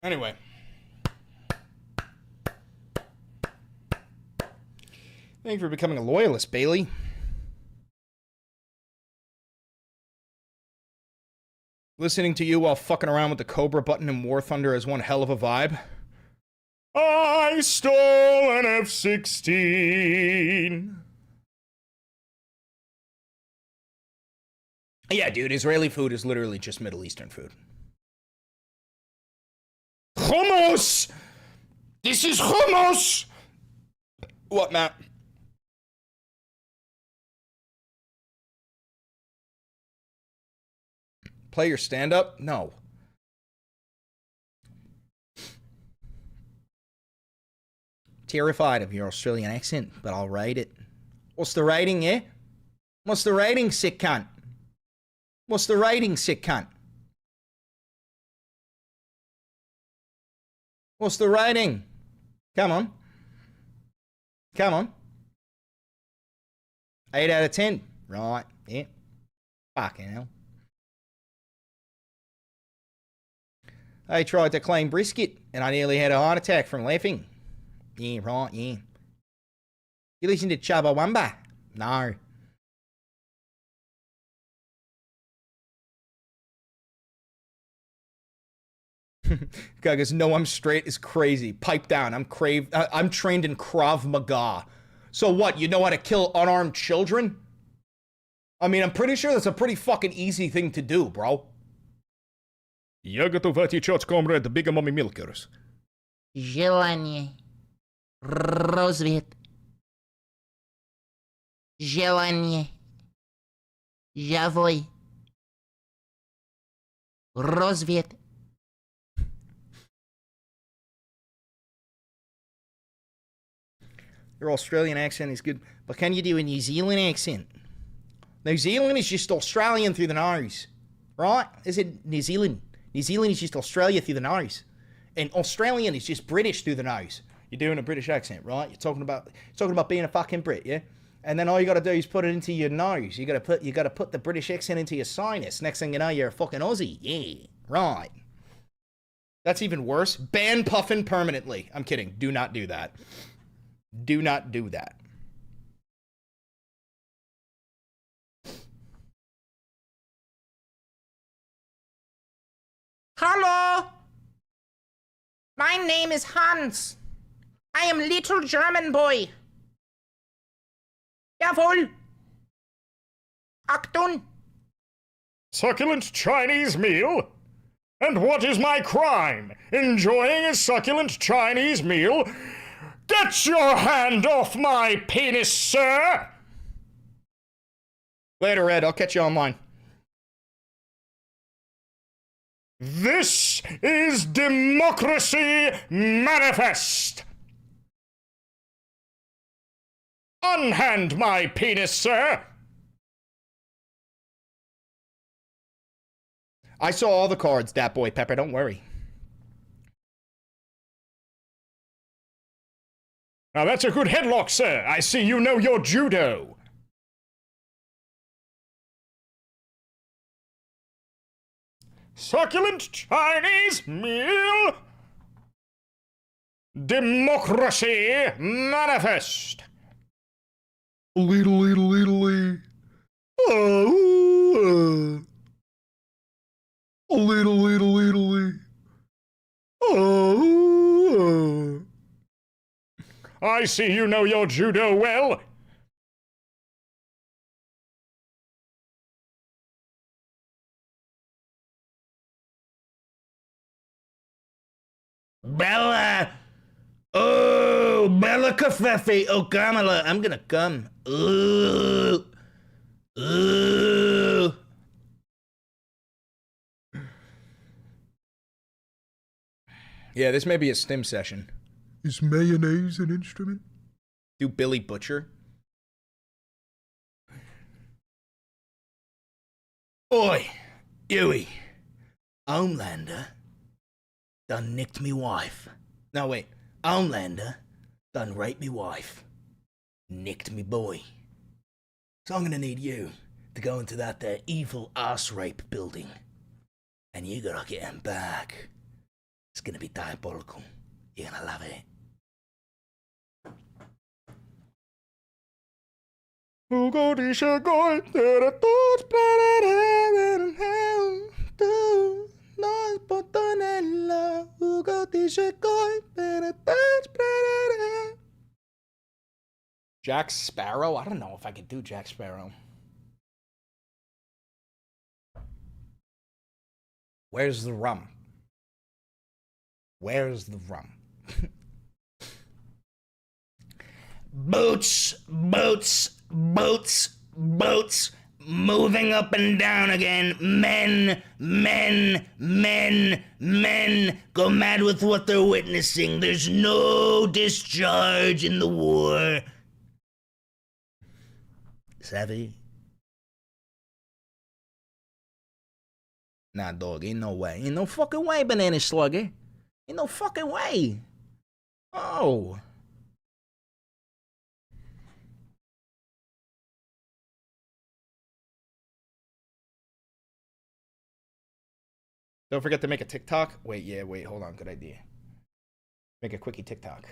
Speaker 2: Anyway. Thank you for becoming a loyalist, Bailey. Listening to you while fucking around with the Cobra button in War Thunder is one hell of a vibe. I stole an F-16. Yeah, dude, Israeli food is literally just Middle Eastern food. Hummus! This is hummus! What, Matt? Play your stand-up? No. Terrified of your Australian accent, but I'll rate it. What's the rating, yeah? What's the rating, sick cunt? What's the rating, sick cunt? What's the rating? Come on. Come on. 8 out of 10. Right, yeah. Fucking hell. I tried to claim brisket, and I nearly had a heart attack from laughing. Yeah, right, yeah. You listen to Chubbawamba? No. Guy goes, no, I'm straight is crazy. Pipe down. I'm trained in Krav Maga. So what, you know how to kill unarmed children? I mean, I'm pretty sure that's a pretty fucking easy thing to do, bro. Я готов отвечать, комрад, Big Mommy Milkers.
Speaker 4: Желание. Развед. Желание. Живой. Развед.
Speaker 2: Your Australian accent is good, but can you do a New Zealand accent? New Zealand is just Australian through the nose, right? Is it New Zealand? New Zealand is just Australia through the nose, and Australian is just British through the nose. You're doing a British accent, right? You're talking about being a fucking Brit, yeah? And then all you got to do is put it into your nose. You got to put the British accent into your sinus. Next thing you know, you're a fucking Aussie, yeah, right? That's even worse. Ban puffin permanently. I'm kidding. Do not do that. Do not do that.
Speaker 4: Hello. My name is Hans. I am little German boy. Jawohl. Achtung.
Speaker 2: Succulent Chinese meal? And what is my crime? Enjoying a succulent Chinese meal? Get your hand off my penis, sir! Later, Ed. I'll catch you online. This is Democracy Manifest! Unhand my penis, sir! I saw all the cards, that boy Pepper, don't worry. Now that's a good headlock, sir. I see you know your judo. Succulent Chinese meal. Democracy Manifest. Little. Oh. Little. Oh. I see you know your judo well. Bella! Oh, Bella Kafefe, oh Kamala, I'm gonna come. Ooh. Ooh. Yeah, this may be a stim session. Is mayonnaise an instrument? Do Billy Butcher? Oi, Huey. Homelander done nicked me wife. No, wait. Homelander done raped me wife. Nicked me boy. So I'm gonna need you to go into that there evil ass rape building. And you gotta get him back. It's gonna be diabolical. You're gonna love it. Mogadisha going to the thoughts planet heaven and hell. Los botonella, Hugo dice coi, Jack Sparrow? I don't know if I could do Jack Sparrow. Where's the rum? Where's the rum?
Speaker 4: Boats, boats, boats, boats, moving up and down again. Men, men, men, men go mad with what they're witnessing. There's no discharge in the war. Savvy?
Speaker 2: Nah, dog, ain't no way. Ain't no fucking way, Banana Slugger. Ain't no fucking way. Oh. Don't forget to make a TikTok. Wait, hold on. Good idea. Make a quickie TikTok.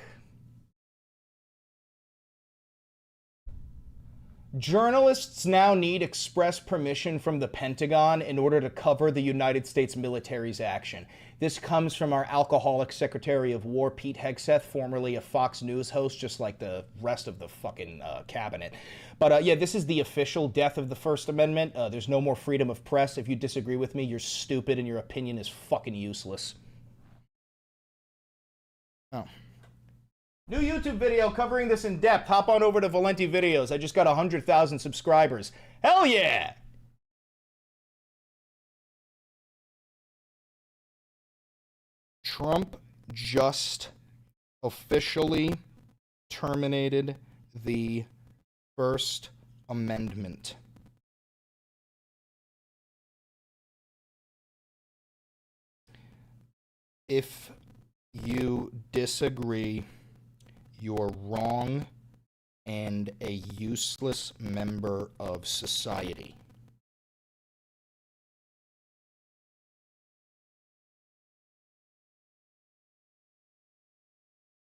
Speaker 2: Journalists now need express permission from the Pentagon in order to cover the United States military's action. This comes from our alcoholic Secretary of War, Pete Hegseth, formerly a Fox News host, just like the rest of the fucking cabinet. But yeah, this is the official death of the First Amendment. There's no more freedom of press. If you disagree with me, you're stupid and your opinion is fucking useless. Oh. New YouTube video covering this in depth. Hop on over to Valenti Videos. I just got 100,000 subscribers. Hell yeah! Trump just officially terminated the First Amendment. If you disagree, you're wrong and a useless member of society.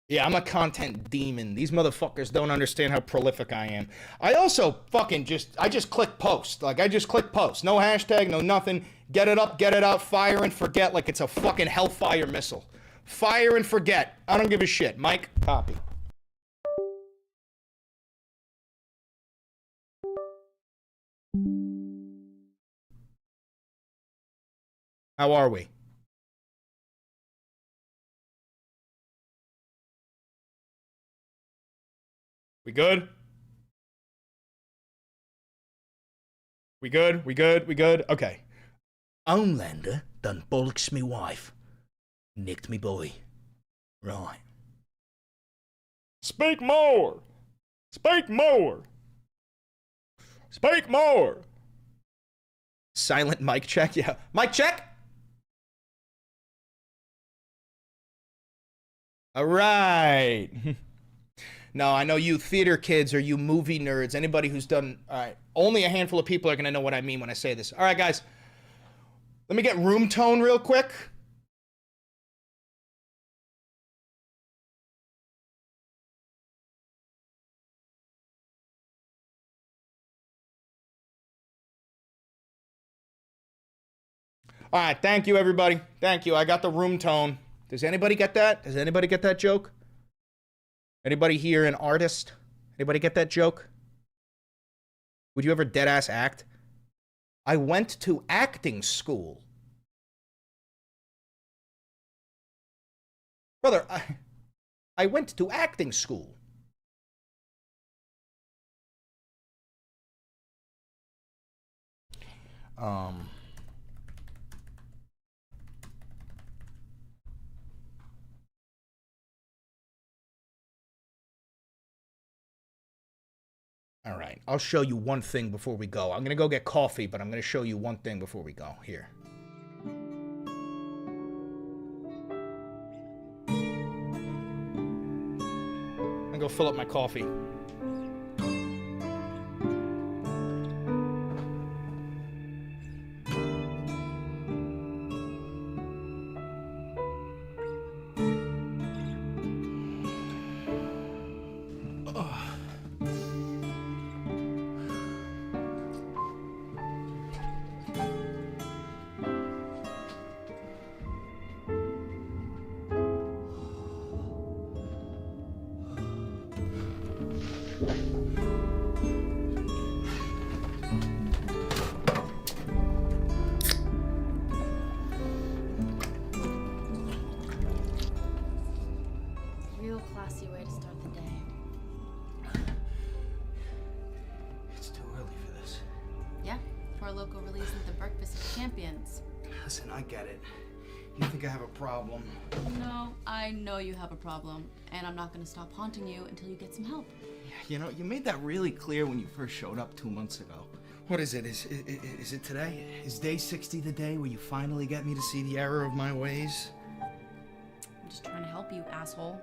Speaker 2: Yeah, I'm a content demon. These motherfuckers don't understand how prolific I am. I also fucking I just click post. Like, I just click post. No hashtag, no nothing. Get it up, get it out, fire and forget like it's a fucking hellfire missile. Fire and forget. I don't give a shit. Mike, copy. How are we? We good? We good? We good? We good? Okay.
Speaker 4: Homelander done bollocks me wife. Nicked me boy. Right.
Speaker 2: Speak more! Speak more! Speak more! Silent mic check? Yeah. Mic check? All right. No, I know you theater kids or you movie nerds, anybody who's done... All right, only a handful of people are going to know what I mean when I say this. All right, guys. Let me get room tone real quick. All right, thank you, everybody. Thank you. I got the room tone. Does anybody get that? Does anybody get that joke? Anybody here an artist? Anybody get that joke? Would you ever deadass act? I went to acting school. Brother, I went to acting school. All right, I'll show you one thing before we go. I'm going to go get coffee, but I'm going to show you one thing before we go. Here. I'm going to go fill up my coffee.
Speaker 6: Real classy way to start the day.
Speaker 1: It's too early for this.
Speaker 6: Yeah, for our local release at the Breakfast of Champions.
Speaker 1: Listen, I get it. You think I have a problem?
Speaker 6: No, I know you have a problem, and I'm not gonna stop haunting you until you get some help.
Speaker 1: You know, you made that really clear when you first showed up 2 months ago. What is it? Is it today? Is day 60 the day where you finally get me to see the error of my ways?
Speaker 6: I'm just trying to help you, asshole.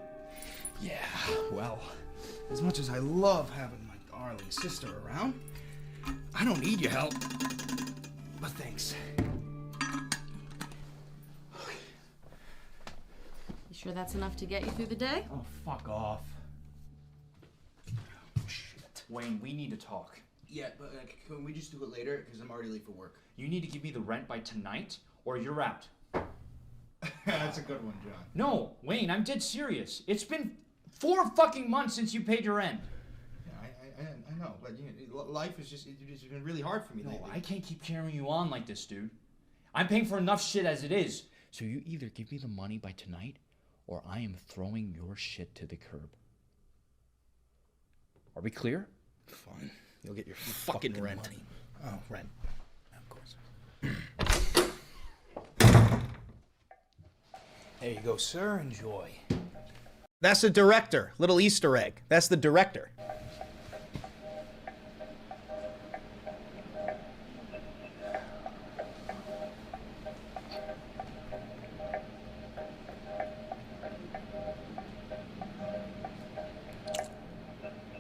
Speaker 1: Yeah, well, as much as I love having my darling sister around, I don't need your help. But thanks.
Speaker 6: You sure that's enough to get you through the day?
Speaker 1: Oh, fuck off.
Speaker 7: Wayne, we need to talk.
Speaker 1: Yeah, but can we just do it later? Because I'm already late for work.
Speaker 7: You need to give me the rent by tonight, or you're out.
Speaker 1: That's a good one, John.
Speaker 7: No, Wayne, I'm dead serious. It's been 4 fucking months since you paid your rent.
Speaker 1: Yeah, I know, but life is it's been really hard for me
Speaker 7: No,
Speaker 1: lately.
Speaker 7: I can't keep carrying you on like this, dude. I'm paying for enough shit as it is. So you either give me the money by tonight, or I am throwing your shit to the curb. Are we clear?
Speaker 1: Fine. You'll get your fucking rent. Money. Oh, rent. Of course. There you go, sir. Enjoy. That's the director. Little Easter egg. That's the director.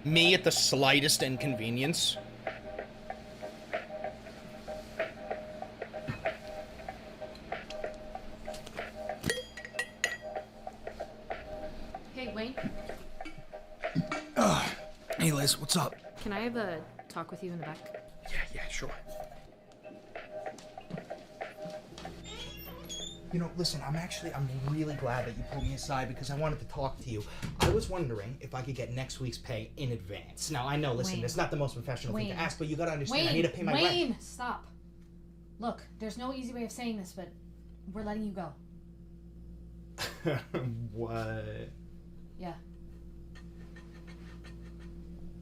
Speaker 1: Me at the slightest inconvenience.
Speaker 6: Hey, Wayne,
Speaker 1: Hey, Liz, what's up?
Speaker 6: can I have a talk with you in the back?
Speaker 1: Yeah, sure. You know, listen, I'm really glad that you pulled me aside because I wanted to talk to you. I was wondering if I could get next week's pay in advance. Now, I know, listen,
Speaker 8: Wayne.
Speaker 1: it's not the most professional thing to
Speaker 8: Wayne.
Speaker 1: ask, but you gotta understand,
Speaker 8: Wayne,
Speaker 1: I need to pay my
Speaker 8: Wayne,
Speaker 1: rent.
Speaker 8: stop. Look, there's no easy way of saying this, but we're letting you go.
Speaker 1: What?
Speaker 8: Yeah.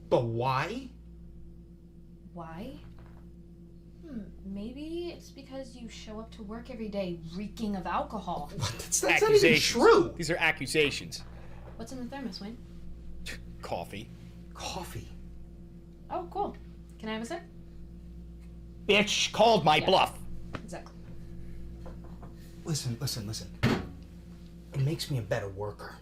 Speaker 1: But why?
Speaker 8: Why? Maybe it's because you show up to work every day reeking of alcohol.
Speaker 1: That's not even true.
Speaker 2: These are accusations.
Speaker 8: What's in the thermos, Wayne?
Speaker 2: Coffee.
Speaker 1: Coffee.
Speaker 8: Oh, cool. Can I have a sip?
Speaker 2: Bitch called my
Speaker 8: Yeah.
Speaker 2: bluff.
Speaker 8: Exactly.
Speaker 1: Listen. It makes me a better worker.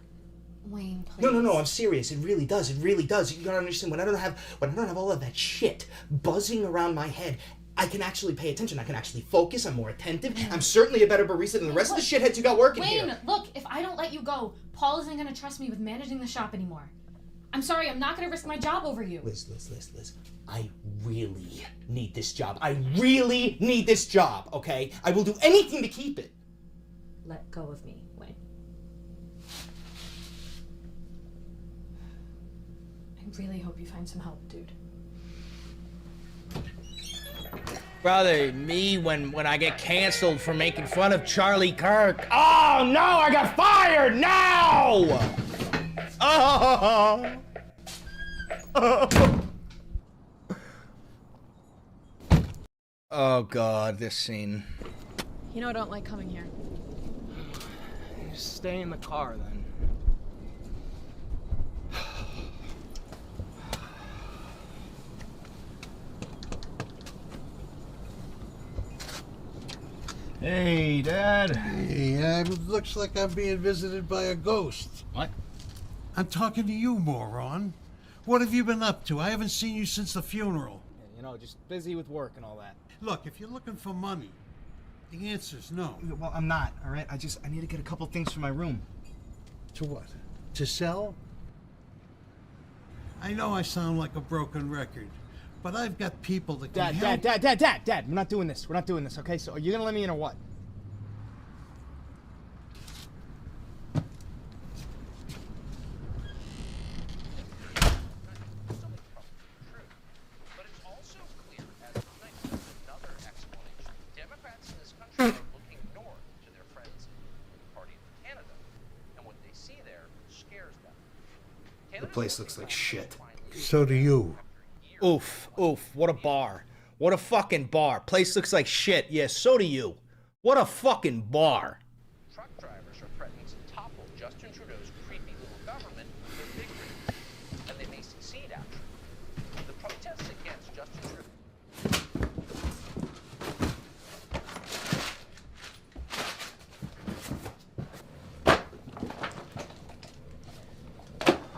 Speaker 8: Wayne, please.
Speaker 1: No, I'm serious. It really does. You gotta understand, when I don't have all of that shit buzzing around my head, I can actually pay attention. I can actually focus. I'm more attentive. I'm certainly a better barista than the rest of the shitheads you got working
Speaker 8: Wayne,
Speaker 1: here.
Speaker 8: look, if I don't let you go, Paul isn't gonna trust me with managing the shop anymore. I'm sorry, I'm not gonna risk my job over you.
Speaker 1: Liz. I really need this job. I really need this job, okay? I will do anything to keep it.
Speaker 8: Let go of me, Wayne. I really hope you find some help, dude.
Speaker 2: Brother, me when I get canceled for making fun of Charlie Kirk. Oh no, I got fired now! Oh. Oh God, this scene.
Speaker 6: You know I don't like coming here.
Speaker 2: Just stay in the car then. Hey, Dad.
Speaker 9: Hey, looks like I'm being visited by a ghost.
Speaker 2: What?
Speaker 9: I'm talking to you, moron. What have you been up to? I haven't seen you since the funeral.
Speaker 2: You know, just busy with work and all that.
Speaker 9: Look, if you're looking for money, the answer's no.
Speaker 1: Well, I'm not, all right? I need to get a couple things for my room.
Speaker 9: To what? To sell? I know I sound like a broken record, but I've got people that can help.
Speaker 2: Dad, we're not doing this. We're not doing this, okay? So are you gonna let me in or what?
Speaker 3: The place looks like shit.
Speaker 9: So do you.
Speaker 2: Oof, what a bar. What a fucking bar. Place looks like shit. Yeah, so do you. What a fucking bar.
Speaker 10: Truck drivers are threatening to topple Justin Trudeau's creepy little government with victory, and they may succeed actually. The protests against Justin Trudeau.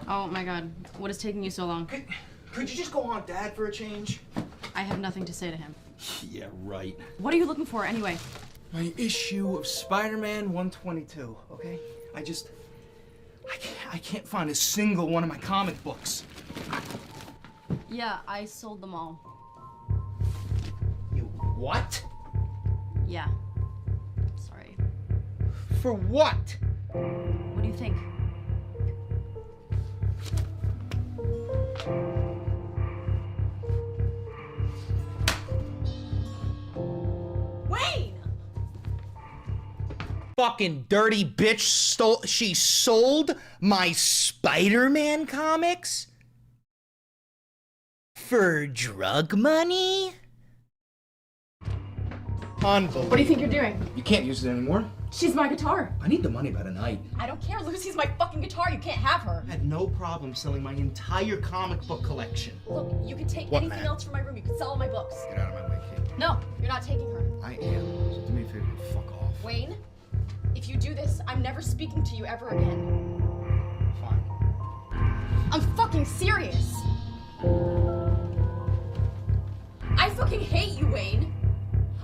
Speaker 6: Oh my god, what is taking you so long?
Speaker 1: Could you just go on Dad for a change?
Speaker 6: I have nothing to say to him.
Speaker 1: Yeah, right.
Speaker 6: What are you looking for anyway?
Speaker 1: My issue of Spider-Man 122, okay? I can't find a single one of my comic books.
Speaker 6: Yeah, I sold them all.
Speaker 1: You what?
Speaker 6: Yeah. Sorry.
Speaker 1: For what?
Speaker 6: What do you think?
Speaker 5: Wayne!
Speaker 2: Fucking dirty bitch she sold my Spider-Man comics? For drug money? Unbelievable.
Speaker 8: What do you think you're doing?
Speaker 1: You can't use it anymore.
Speaker 8: She's my guitar.
Speaker 1: I need the money by tonight.
Speaker 8: I don't care. Lucy's my fucking guitar. You can't have her.
Speaker 1: I had no problem selling my entire comic book collection.
Speaker 8: Look, you can take
Speaker 2: What,
Speaker 8: anything
Speaker 2: man?
Speaker 8: else from my room. You can sell all my books.
Speaker 1: Get out of my way, kid.
Speaker 8: No, you're not taking her.
Speaker 1: I am. So do me a favor, fuck off.
Speaker 8: Wayne, if you do this, I'm never speaking to you ever again.
Speaker 1: Fine.
Speaker 8: I'm fucking serious. I fucking hate you, Wayne.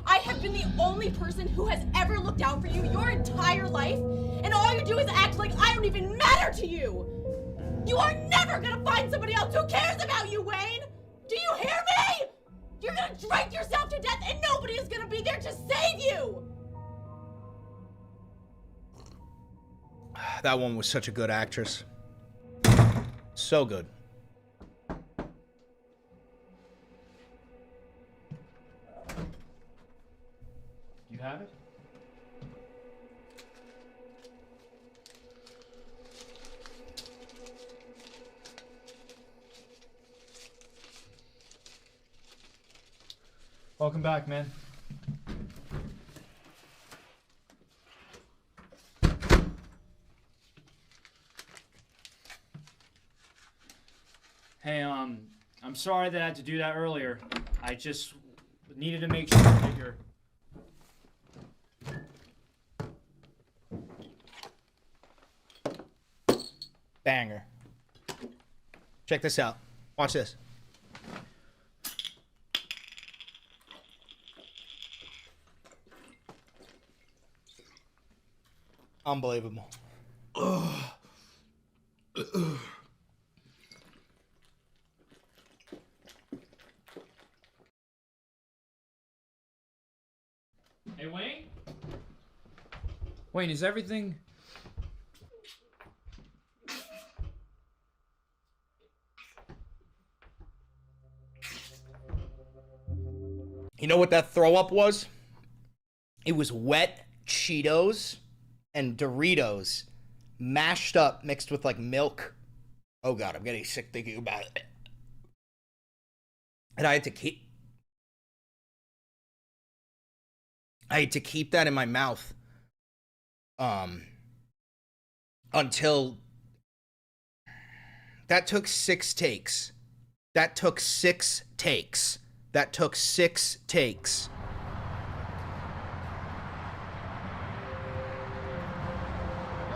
Speaker 8: I have been the only person who has ever looked out for you your entire life, and all you do is act like I don't even matter to you. You are never gonna find somebody else who cares about you, Wayne. Do you hear me? You're gonna drink yourself to death, and nobody is gonna be there to save you.
Speaker 2: That one was such a good actress. So good.
Speaker 7: You have it? Welcome back, man. Hey, I'm sorry that I had to do that earlier. I just needed to make sure that you're...
Speaker 2: Banger. Check this out. Watch this. Unbelievable.
Speaker 7: Hey, Wayne? Wayne, is everything...
Speaker 2: You know what that throw up was? It was wet Cheetos and Doritos mashed up, mixed with like milk. Oh god, I'm getting sick thinking about it. And I had to keep that in my mouth until that took 6 takes. That took 6 takes. That took 6 takes.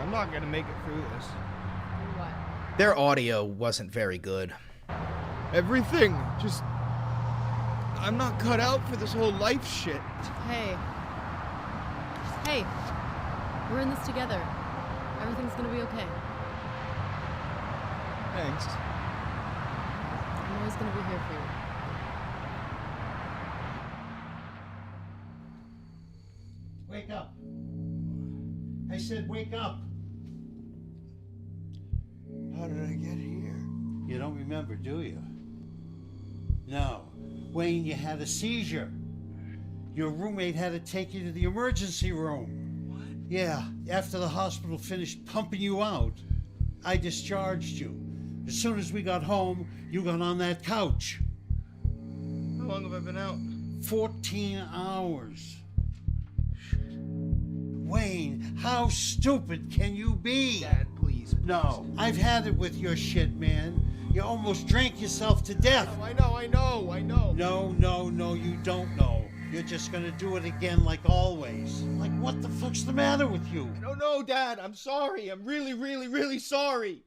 Speaker 1: I'm not gonna make it through this.
Speaker 8: What?
Speaker 2: Their audio wasn't very good.
Speaker 1: Everything. Just. I'm not cut out for this whole life shit.
Speaker 6: Hey. Hey. We're in this together. Everything's gonna be okay.
Speaker 1: Thanks.
Speaker 6: I'm always gonna be here for you.
Speaker 9: Wake up. I said wake up.
Speaker 1: How did I get here?
Speaker 9: You don't remember, do you? No. Wayne, you had a seizure. Your roommate had to take you to the emergency room. What? Yeah, after the hospital finished pumping you out, I discharged you. As soon as we got home, you got on that couch.
Speaker 2: How long have I been out?
Speaker 9: 14 hours. Wayne, how stupid can you be?
Speaker 1: Dad, please.
Speaker 9: No, I've had it with your shit, man. You almost drank yourself to death.
Speaker 2: I know.
Speaker 9: No, you don't know. You're just gonna do it again like always. Like, what the fuck's the matter with you?
Speaker 2: No, Dad. I'm sorry. I'm really, really, really sorry.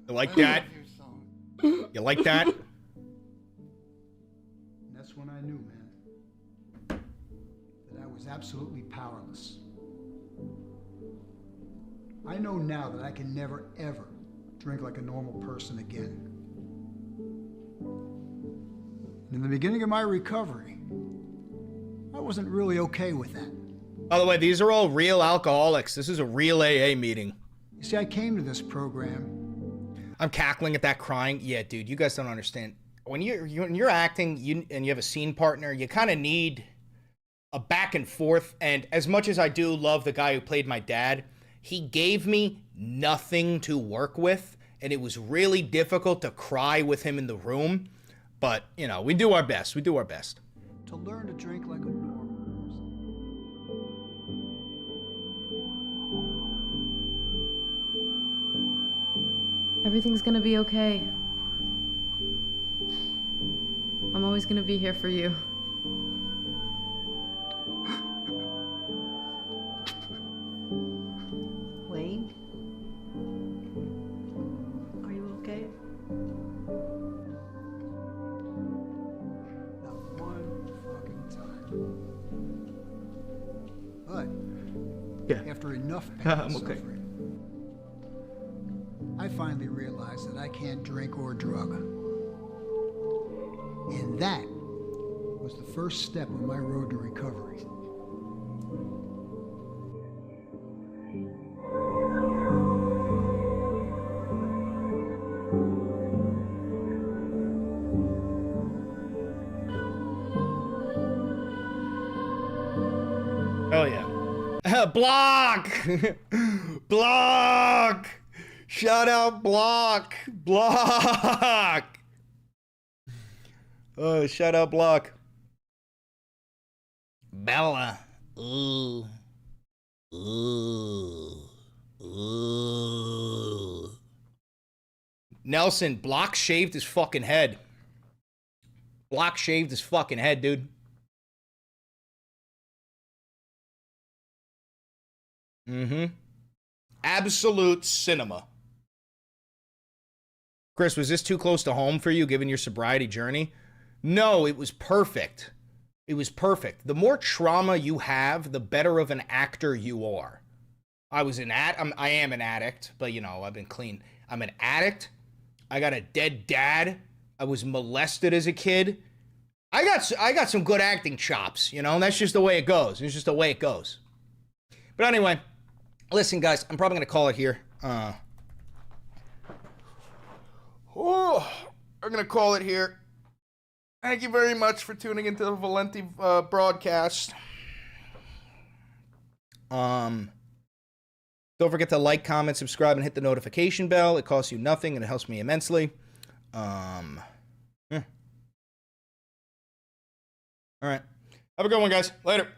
Speaker 2: You like that? You like that?
Speaker 11: And that's when I knew, man, that I was absolutely powerless. I know now that I can never, ever drink like a normal person again. And in the beginning of my recovery, I wasn't really okay with that.
Speaker 2: By the way, these are all real alcoholics. This is a real AA meeting.
Speaker 11: You see, I came to this program.
Speaker 2: I'm cackling at that, crying. Yeah, dude, you guys don't understand. When you're acting and you have a scene partner, you kind of need a back and forth. And as much as I do love the guy who played my dad, he gave me nothing to work with, and it was really difficult to cry with him in the room. But, you know, we do our best. We do our best.
Speaker 11: To learn to drink like a normal person.
Speaker 6: Everything's gonna be okay. I'm always gonna be here for you.
Speaker 5: Wayne? Are you okay?
Speaker 11: Not one fucking time. But
Speaker 2: Yeah.
Speaker 11: after enough pain
Speaker 2: I'm
Speaker 11: and
Speaker 2: okay.
Speaker 11: suffering, I finally realized that I can't drink or drug. And that was the first step on my road to recovery.
Speaker 2: Oh, yeah. Block! Block! Shout out Block! Block! Oh, shout out Block. Bella. Ooh. Ooh. Ooh. Nelson, Block shaved his fucking head. Block shaved his fucking head, dude. Mm-hmm. Absolute cinema. Chris, was this too close to home for you, given your sobriety journey? No, it was perfect. It was perfect. The more trauma you have, the better of an actor you are. I am an addict, but, you know, I've been clean. I'm an addict. I got a dead dad. I was molested as a kid. I got some good acting chops, you know? That's just the way it goes. It's just the way it goes. But anyway, listen, guys, I'm probably going to call it here. I'm going to call it here. Thank you very much for tuning into the Valenti broadcast. Don't forget to like, comment, subscribe, and hit the notification bell. It costs you nothing, and it helps me immensely. Yeah. All right. Have a good one, guys. Later.